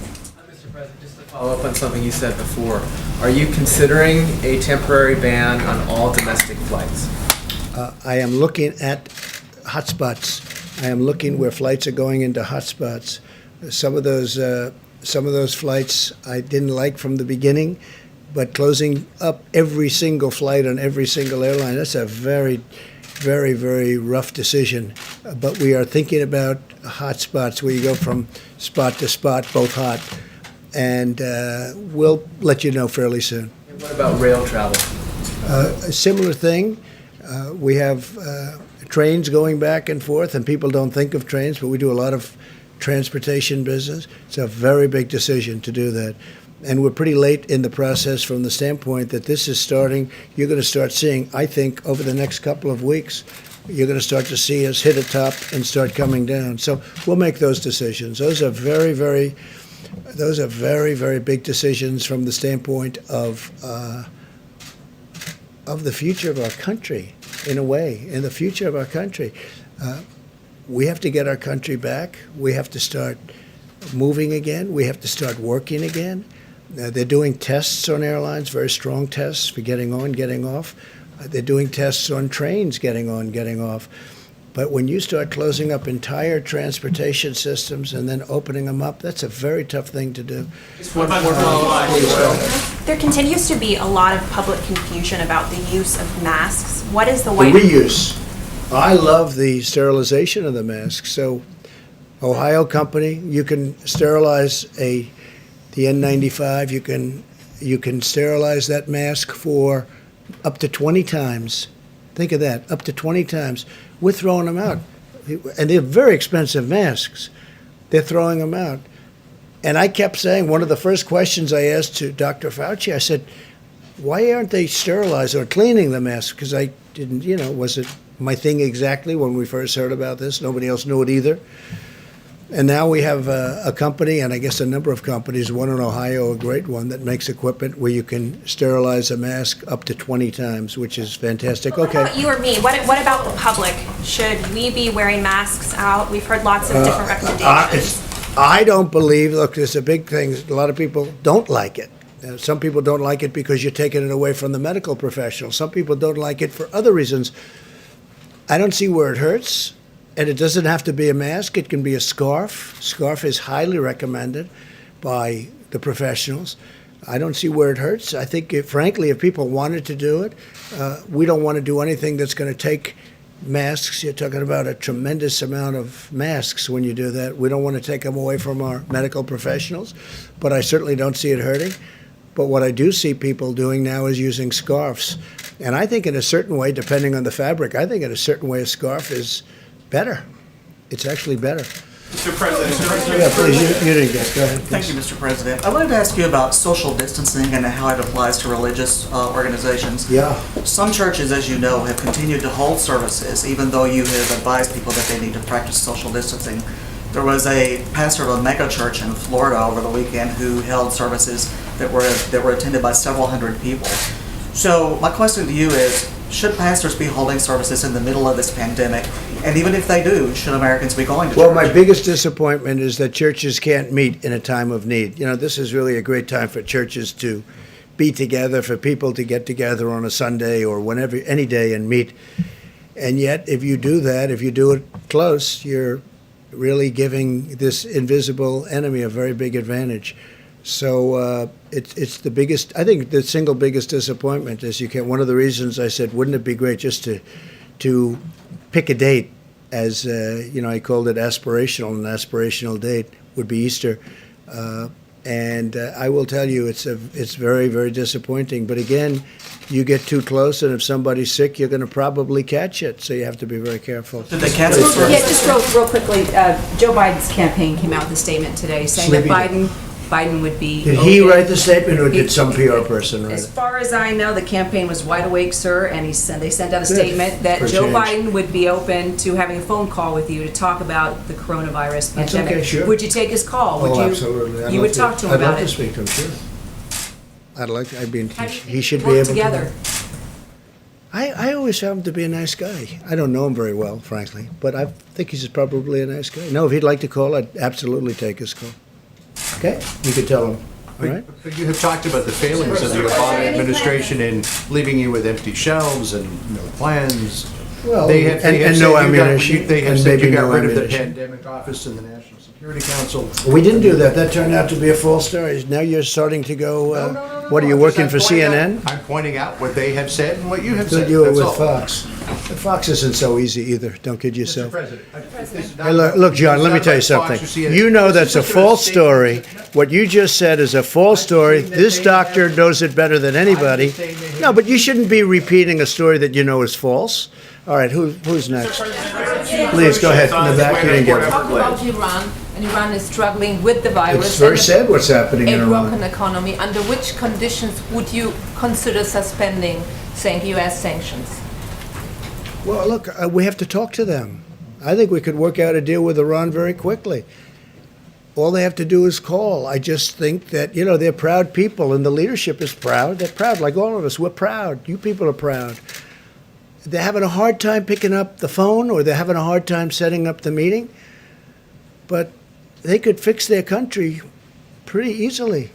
Mr. President, just to follow up on something you said before, are you considering a temporary ban on all domestic flights? I am looking at hotspots. I am looking where flights are going into hotspots. Some of those flights I didn't like from the beginning, but closing up every single flight on every single airline, that's a very, very, very rough decision. But we are thinking about hotspots where you go from spot to spot, both hot, and we'll let you know fairly soon. And what about rail travel? A similar thing. We have trains going back and forth, and people don't think of trains, but we do a lot of transportation business. It's a very big decision to do that. And we're pretty late in the process from the standpoint that this is starting. You're going to start seeing, I think, over the next couple of weeks, you're going to start to see us hit a top and start coming down. So we'll make those decisions. Those are very, very big decisions from the standpoint of the future of our country, in a way, in the future of our country. We have to get our country back. We have to start moving again. We have to start working again. They're doing tests on airlines, very strong tests for getting on, getting off. They're doing tests on trains, getting on, getting off. But when you start closing up entire transportation systems and then opening them up, that's a very tough thing to do. There continues to be a lot of public confusion about the use of masks. What is the The White reuse. I love the sterilization of the masks. So, Ohio company, you can sterilize the N95. You can sterilize that mask for up to 20 times. Think of that, up to 20 times. We're throwing them out. And they're very expensive masks. They're throwing them out. And I kept saying, one of the first questions I asked to Dr. Fauci, I said, why aren't they sterilizing or cleaning the mask? Because I didn't, was it my thing exactly when we first heard about this? Nobody else knew it either. And now we have a company, and I guess a number of companies, one in Ohio, a great one, that makes equipment where you can sterilize a mask up to 20 times, which is fantastic. What Okay. about you or me? What about the public? Should we be wearing masks out? We've heard lots of different recommendations. I don't believe, look, there's a big thing, a lot of people don't like it. Some people don't like it because you're taking it away from the medical professionals. Some people don't like it for other reasons. I don't see where it hurts. And it doesn't have to be a mask. It can be a scarf. Scarf is highly recommended by the professionals. I don't see where it hurts. I think, frankly, if people wanted to do it, we don't want to do anything that's going to take masks. You're talking about a tremendous amount of masks when you do that. We don't want to take them away from our medical professionals, but I certainly don't see it hurting. But what I do see people doing now is using scarves. And I think in a certain way, depending on the fabric, I think in a certain way a scarf is better. It's actually better. Mr. President. Yeah, please, you didn't get it. Go ahead. Thank you, Mr. President. I wanted to ask you about social distancing and how it applies to religious organizations. Yeah. Some churches, as you know, have continued to hold services, even though you have advised people that they need to practice social distancing. There was a pastor of a mega church in Florida over the weekend who held services that were attended by several hundred people. So my question to you is, should pastors be holding services in the middle of this pandemic? And even if they do, should Americans be going to church? Well, my biggest disappointment is that churches can't meet in a time of need. This is really a great time for churches to be together, for people to get together on a Sunday or whenever, any day, and meet. And yet, if you do that, if you do it close, you're really giving this invisible enemy a very big advantage. So it's the biggest, I think the single biggest disappointment is one of the reasons I said, wouldn't it be great just to pick a date as, I called it aspirational. An aspirational date would be Easter. And I will tell you, it's very, very disappointing. But again, you get too close, and if somebody's sick, you're going to probably catch it. So you have to be very careful. Yeah, just real quickly, Joe Biden's campaign came out with a statement today saying that Biden would be. Did he write the statement, or did some PR person write As it? far as I know, the campaign was wide awake, sir, and they sent out a statement that For Joe change. Biden would be open to having a phone call with you to talk about the coronavirus That's pandemic. okay, sure. Would you take his call? Would Oh, you? absolutely. You would talk to him about I'd love it. to speak to him, sure. He should be Work able together. to. I always found him to be a nice guy. I don't know him very well, frankly, but I think he's probably a nice guy. No, if he'd like to call, I'd absolutely take his call. Okay? You could tell him. All right? But you have talked about the failings of the Obama administration in leaving you with empty shelves and no plans. Well, They have and said no you got- ammunition, They have and said you maybe got no rid of the ammunition. pandemic office and the National Security Council. We didn't do that. That turned out to be a false story. Now you're starting to go, what, are you working for CNN? I'm pointing out what they have said and what you have Good said. you were That's with all. Fox. But Fox isn't so easy either. Don't kid yourself. President, this is not Hey, look, John, let me tell you something. You know that's a false story. What you just said is a false story. This doctor knows it better than anybody. No, but you shouldn't be repeating a story that you know is false. All right, who's next? Please, go ahead. In the back, you didn't get it. Talk about Iran, and Iran is struggling with the virus. It's very and sad what's happening in a Iran. broken economy. Under which conditions would you consider suspending, U.S. sanctions? Well, look, we have to talk to them. I think we could work out a deal with Iran very quickly. All they have to do is call. I just think that, they're proud people, and the leadership is proud. They're proud, like all of us. We're proud. You people are proud. They're having a hard time picking up the phone, or they're having a hard time setting up the meeting. But, they could fix their country pretty easily.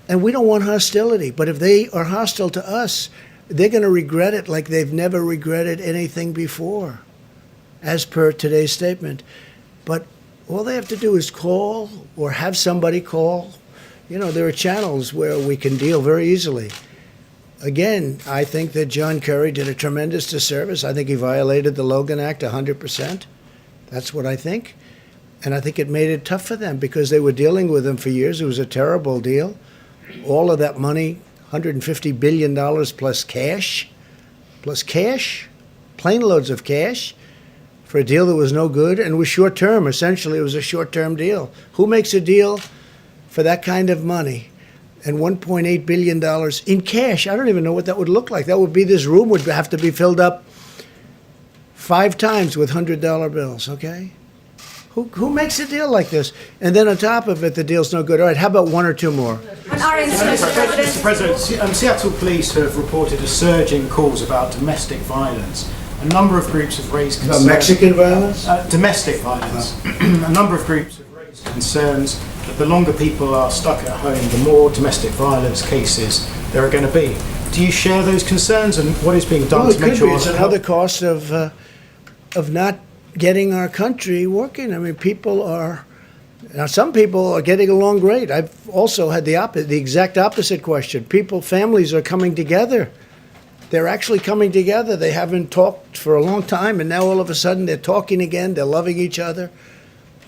And we don't want hostility. But if they are hostile to us, they're going to regret it like they've never regretted anything before, as per today's statement. But all they have to do is call or have somebody call. You know, there are channels where we can deal very easily. Again, I think that John Kerry did a tremendous disservice. I think he violated the Logan Act 100%. That's what I think. And I think it made it tough for them because they were dealing with him for years. It was a terrible deal. All of that money, $150 billion plus cash, plane loads of cash for a deal that was no good and was short term. Essentially, it was a short term deal. Who makes a deal for that kind of money and $1.8 billion in cash? I don't even know what that would look like. That would be, this room would have to be filled up 5 times with $100 bills, okay? Who makes a deal like this? And then on top of it, the deal's no good. All right, how about 1 or 2 more? Mr. President, Seattle police have reported a surge in calls about domestic violence. A number of groups have raised concerns. About Mexican violence? Domestic violence. A number of groups have raised concerns that the longer people are stuck at home, the more domestic violence cases there are going to be. Do you share those concerns, and what is being done to make sure? It's another cost of not getting our country working. I mean, some people are getting along great. I've also had the exact opposite question. Families are coming together. They're actually coming together. They haven't talked for a long time, and now all of a sudden they're talking again. They're loving each other.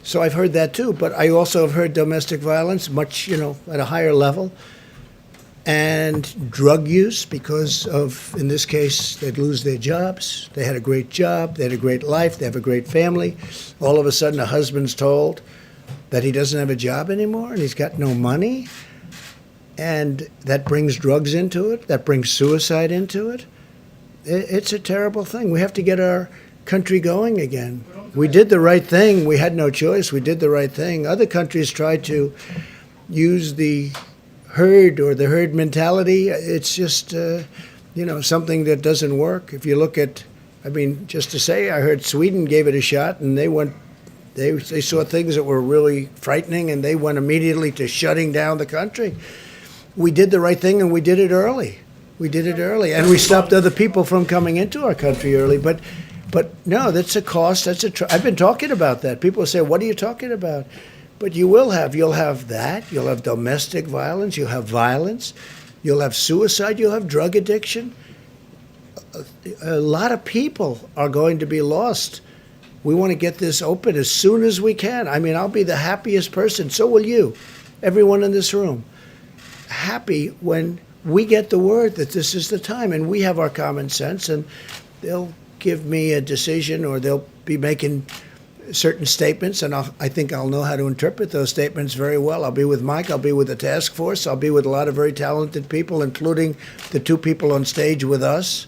So I've heard that too. But I also have heard domestic violence, much, at a higher level. And drug use, because of, in this case, they'd lose their jobs. They had a great job, they had a great life, they have a great family. All of a sudden, a husband's told that he doesn't have a job anymore and he's got no money. And that brings drugs into it, that brings suicide into it. It's a terrible thing. We have to get our country going again. We did the right thing. We had no choice. We did the right thing. Other countries tried to use the herd mentality. It's just, something that doesn't work. If you look at, just to say, I heard Sweden gave it a shot and they saw things that were really frightening and they went immediately to shutting down the country. We did the right thing and we did it early. And we stopped other people from coming into our country early. But no, that's a cost. I've been talking about that. People say, what are you talking about? But you'll have that, you'll have domestic violence, you'll have violence, you'll have suicide, you'll have drug addiction. A lot of people are going to be lost. We want to get this open as soon as we can. I'll be the happiest person, so will you, everyone in this room. Happy when we get the word that this is the time and we have our common sense and they'll give me a decision or they'll be making certain statements, and I think I'll know how to interpret those statements very well. I'll be with Mike, I'll be with the task force, I'll be with a lot of very talented people, including the 2 people on stage with us.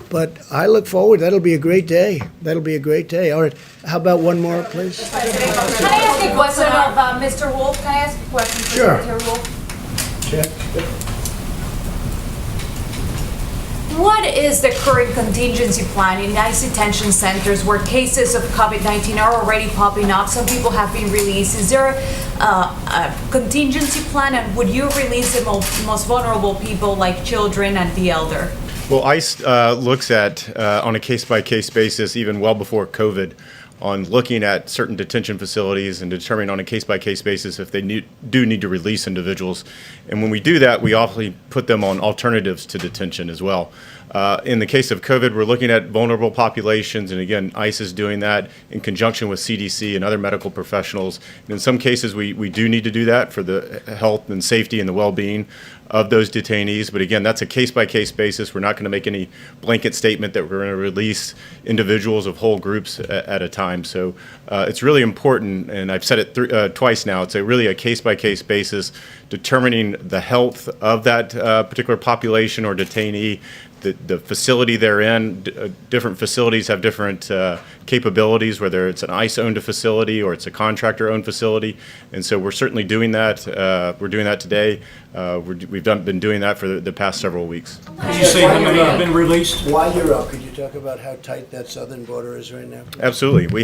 But I look forward. That'll be a great day. All right, how about 1 more, please? Can I ask a question of Mr. Wolf? Can I ask a question for Sure. Secretary Wolf? Check. What is the current contingency plan in ICE detention centers where cases of COVID-19 are already popping up? Some people have been released. Is there a contingency plan, and would you release the most vulnerable people like children and the elder? Well, ICE looks at, on a case-by-case basis, even well before COVID, on looking at certain detention facilities and determining on a case-by-case basis if they do need to release individuals. And when we do that, we often put them on alternatives to detention as well. In the case of COVID, we're looking at vulnerable populations, and again, ICE is doing that in conjunction with CDC and other medical professionals. And in some cases, we do need to do that for the health and safety and the well-being of those detainees. But again, that's a case-by-case basis. We're not going to make any blanket statement that we're going to release individuals of whole groups at a time. So it's really important, and I've said it twice now, it's really a case-by-case basis, determining the health of that particular population or detainee, the facility they're in. Different facilities have different capabilities, whether it's an ICE-owned facility or it's a contractor-owned facility. And so we're certainly doing that. We're doing that today. We've been doing that for the past several weeks. Did you say how many have been released? While you're up, could you talk about how tight that southern border is right now? Absolutely. We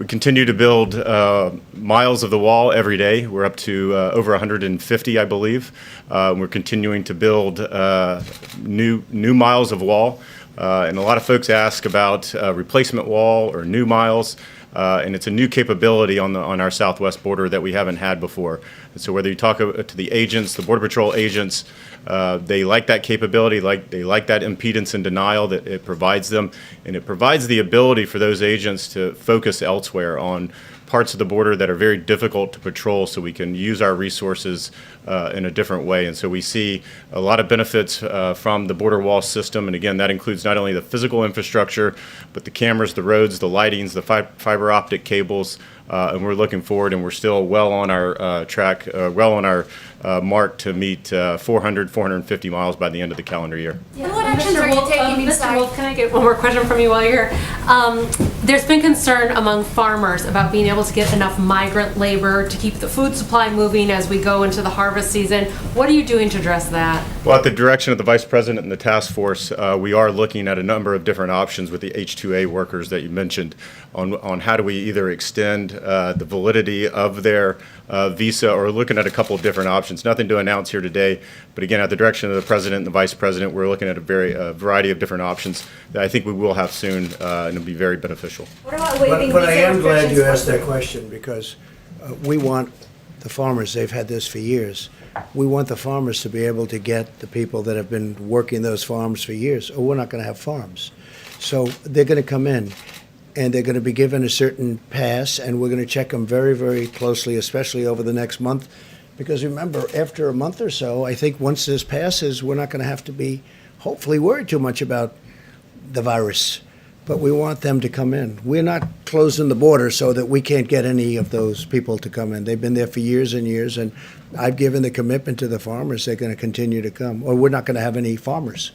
continue to build miles of the wall every day. We're up to over 150, I believe. We're continuing to build new miles of wall. And a lot of folks ask about replacement wall or new miles. And it's a new capability on our southwest border that we haven't had before. And so whether you talk to the agents, the Border Patrol agents, they like that capability, they like that impedance and denial that it provides them, and it provides the ability for those agents to focus elsewhere on parts of the border that are very difficult to patrol, so we can use our resources in a different way. And so we see a lot of benefits from the border wall system, and again, that includes not only the physical infrastructure, but the cameras, the roads, the lightings, the fiber optic cables, and we're looking forward, and we're still well on our track, well on our mark to meet 450 miles by the end of the calendar year. Yeah. What actions are you taking Mr. inside? Wolf, can I get one more question from you while you're here? There's been concern among farmers about being able to get enough migrant labor to keep the food supply moving as we go into the harvest season. What are you doing to address that? Well, at the direction of the Vice President and the task force, we are looking at a number of different options with the H-2A workers that you mentioned on how do we either extend the validity of their visa, or looking at a couple of different options. Nothing to announce here today, but again, at the direction of the President and the Vice President, we're looking at a variety of different options that I think we will have soon, and it'll be very beneficial. What about waiving But I visa am glad you restrictions asked for- that question, because we want the farmers, they've had this for years. We want the farmers to be able to get the people that have been working those farms for years, or we're not going to have farms. So they're going to come in, and they're going to be given a certain pass, and we're going to check them very, very closely, especially over the next month. Because remember, after a month or so, I think once this passes, we're not going to have to be, hopefully, worried too much about the virus. But we want them to come in. We're not closing the border so that we can't get any of those people to come in. They've been there for years and years, and I've given the commitment to the farmers they're going to continue to come, or we're not going to have any farmers.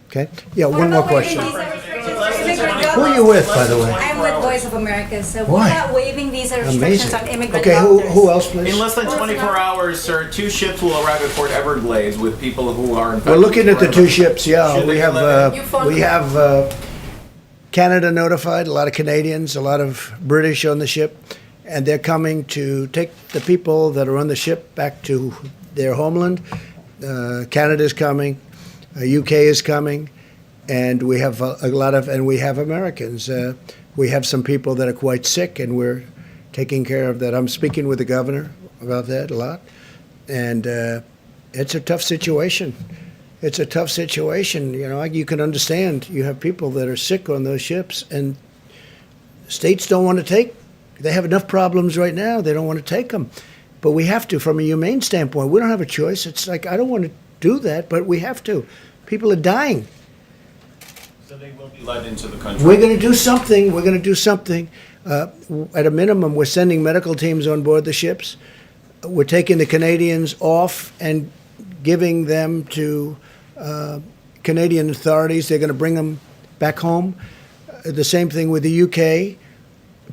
Okay? Yeah, one more question. Who are you with, by the way? I'm with Voice of America, so Why? what about waiving visa restrictions Amazing. on immigrant Okay, doctors? who else, please? In less than 24 hours, sir, 2 ships will arrive at Port Everglades with people who are infected. We're looking at the 2 ships, yeah. Should We they have, let we have Canada notified, a lot of Canadians, a lot of British on the ship, and they're coming to take the people that are on the ship back to their homeland. Canada's coming, UK is coming, and we have a lot of, and we have Americans. We have some people that are quite sick, and we're taking care of that. I'm speaking with the governor about that a lot, and it's a tough situation. It's a tough situation. You know, you can understand. You have people that are sick on those ships, and states don't want to take. They have enough problems right now. They don't want to take them, but we have to. From a humane standpoint, we don't have a choice. It's like, I don't want to do that, but we have to. People are dying. So they will be let into the country. We're going to do something. We're going to do something. At a minimum, we're sending medical teams on board the ships. We're taking the Canadians off and giving them to Canadian authorities. They're going to bring them back home. The same thing with the UK.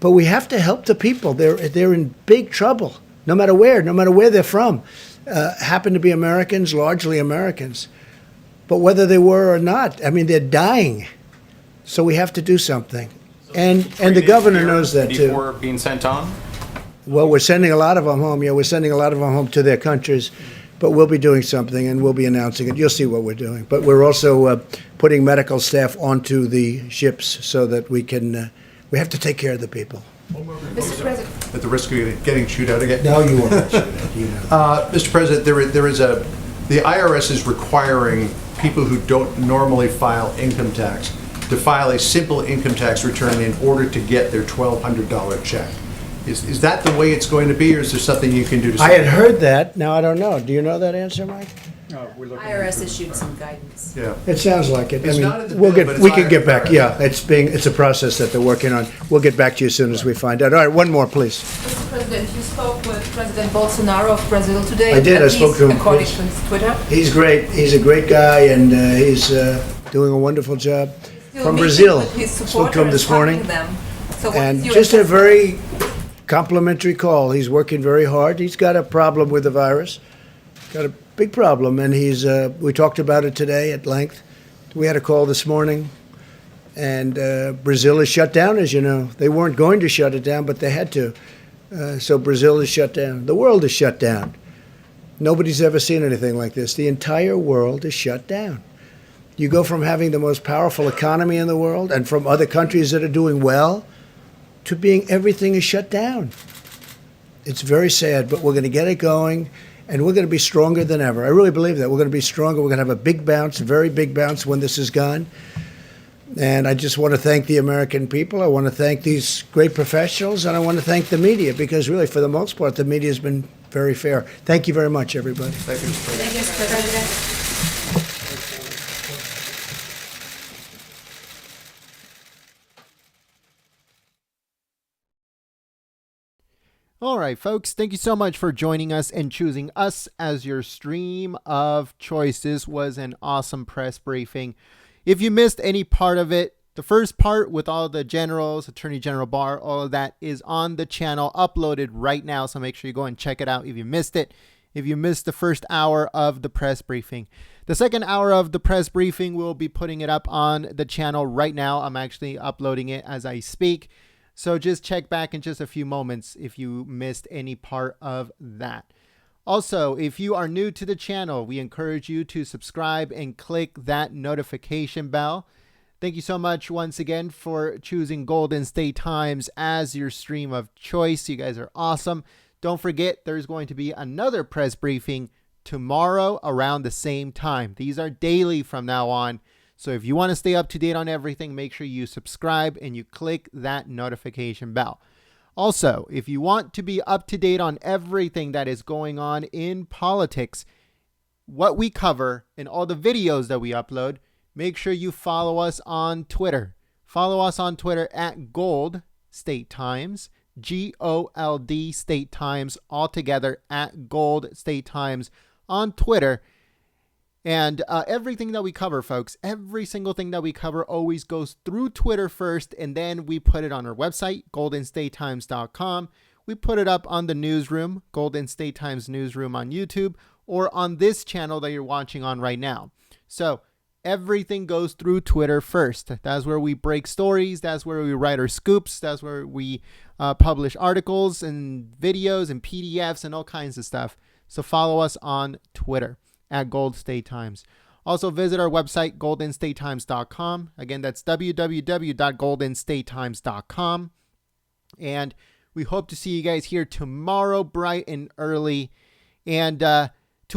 But we have to help the people. They're in big trouble, no matter where they're from. Happen to be Americans, largely Americans. But whether they were or not, I mean, they're dying. So we have to do something. And the governor knows that too. Before being sent on? Well, we're sending a lot of them home. Yeah, we're sending a lot of them home to their countries. But we'll be doing something, and we'll be announcing it. You'll see what we're doing. But we're also putting medical staff onto the ships so that we can, we have to take care of the people. Mr. President. At the risk of getting chewed out again? No, you won't get chewed out. You know. Mr. President, the IRS is requiring people who don't normally file income tax to file a simple income tax return in order to get their $1,200 check. Is that the way it's going to be, or is there something you can do to? I had heard that. Now I don't know. Do you know that answer, Mike? IRS issued some guidance. Yeah. It sounds like it. It's I mean, not in the bill, but it's we can get back. IRS. Yeah, it's a process that they're working on. We'll get back to you as soon as we find out. All right, one more, please. Mr. President, you spoke with President Bolsonaro of Brazil today. I did. I At spoke least to him. According Yes. to his Twitter. He's great. He's a great guy, and he's doing a wonderful job. Still From meeting Brazil. with his Spoke to him this supporters, morning. talking to them. So what And is your just a assessment? very complimentary call. He's working very hard. He's got a problem with the virus. Got a big problem. And we talked about it today at length. We had a call this morning, and Brazil is shut down, as you know. They weren't going to shut it down, but they had to. So Brazil is shut down. The world is shut down. Nobody's ever seen anything like this. The entire world is shut down. You go from having the most powerful economy in the world and from other countries that are doing well to being everything is shut down. It's very sad, but we're going to get it going, and we're going to be stronger than ever. I really believe that. We're going to be stronger. We're going to have a big bounce, a very big bounce when this is gone. And I just want to thank the American people. I want to thank these great professionals, and I want to thank the media, because really, for the most part, the media has been very fair. Thank you very much, everybody. Thank you, Mr. President. Thank you, Mr. President. All right, folks, thank you so much for joining us and choosing us as your stream of choice. This was an awesome press briefing. If you missed any part of it, the first part with all the generals, Attorney General Barr, all of that is on the channel, uploaded right now. So make sure you go and check it out if you missed it. If you missed the first hour of the press briefing. The second hour of the press briefing, we'll be putting it up on the channel right now. I'm actually uploading it as I speak. So just check back in just a few moments if you missed any part of that. Also, if you are new to the channel, we encourage you to subscribe and click that notification bell. Thank you so much once again for choosing Golden State Times as your stream of choice. You guys are awesome. Don't forget, there's going to be another press briefing tomorrow around the same time. These are daily from now on. So if you want to stay up to date on everything, make sure you subscribe and you click that notification bell. Also, if you want to be up to date on everything that is going on in politics, what we cover and all the videos that we upload, make sure you follow us on Twitter. Follow us on Twitter at Gold State Times, GOLD State Times, all together at Gold State Times on Twitter. And everything that we cover, folks, every single thing that we cover always goes through Twitter first, and then we put it on our website, goldenstatetimes.com. We put it up on the newsroom, Golden State Times Newsroom on YouTube, or on this channel that you're watching on right now. So everything goes through Twitter first. That's where we break stories. That's where we write our scoops. That's where we publish articles and videos and PDFs and all kinds of stuff. So follow us on Twitter at Gold State Times. Also visit our website, goldenstatetimes.com. Again, that's www.goldenstatetimes.com. And we hope to see you guys here tomorrow, bright and early. And to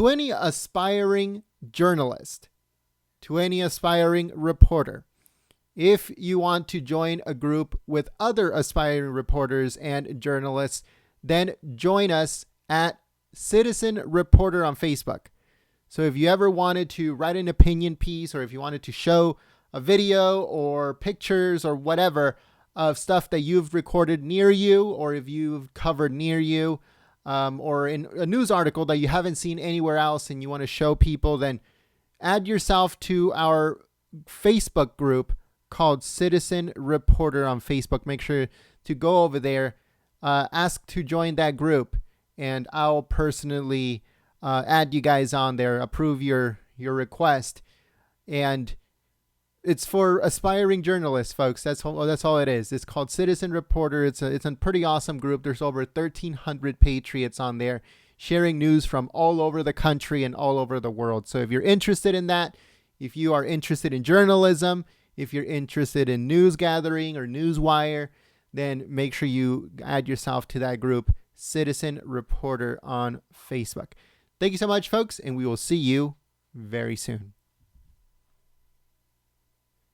any aspiring journalist, to any aspiring reporter, if you want to join a group with other aspiring reporters and journalists, then join us at Citizen Reporter on Facebook. So if you ever wanted to write an opinion piece, or if you wanted to show a video or pictures or whatever of stuff that you've recorded near you, or if you've covered near you, or in a news article that you haven't seen anywhere else and you want to show people, then add yourself to our Facebook group called Citizen Reporter on Facebook. Make sure to go over there, ask to join that group, and I'll personally add you guys on there, approve your request. And it's for aspiring journalists, folks. That's all it is. It's called Citizen Reporter. It's a pretty awesome group. There's over 1,300 patriots on there sharing news from all over the country and all over the world. So if you're interested in that, if you are interested in journalism, if you're interested in news gathering or newswire, then make sure you add yourself to that group, Citizen Reporter on Facebook. Thank you so much, folks, and we will see you very soon.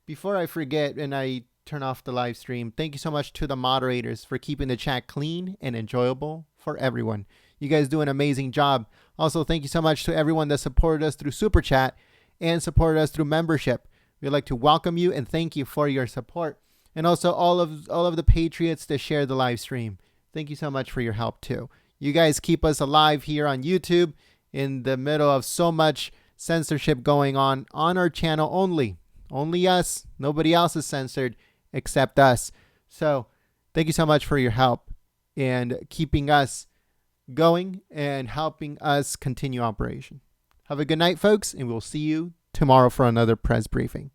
Before I forget and I turn off the live stream, thank you so much to the moderators for keeping the chat clean and enjoyable for everyone. You guys do an amazing job. Also, thank you so much to everyone that supported us through Super Chat and supported us through membership. We'd like to welcome you and thank you for your support. And also all of the patriots that share the live stream. Thank you so much for your help too. You guys keep us alive here on YouTube in the middle of so much censorship going on our channel only. Only us. Nobody else is censored except us. So thank you so much for your help and keeping us going and helping us continue operation. Have a good night, folks, and we'll see you tomorrow for another press briefing.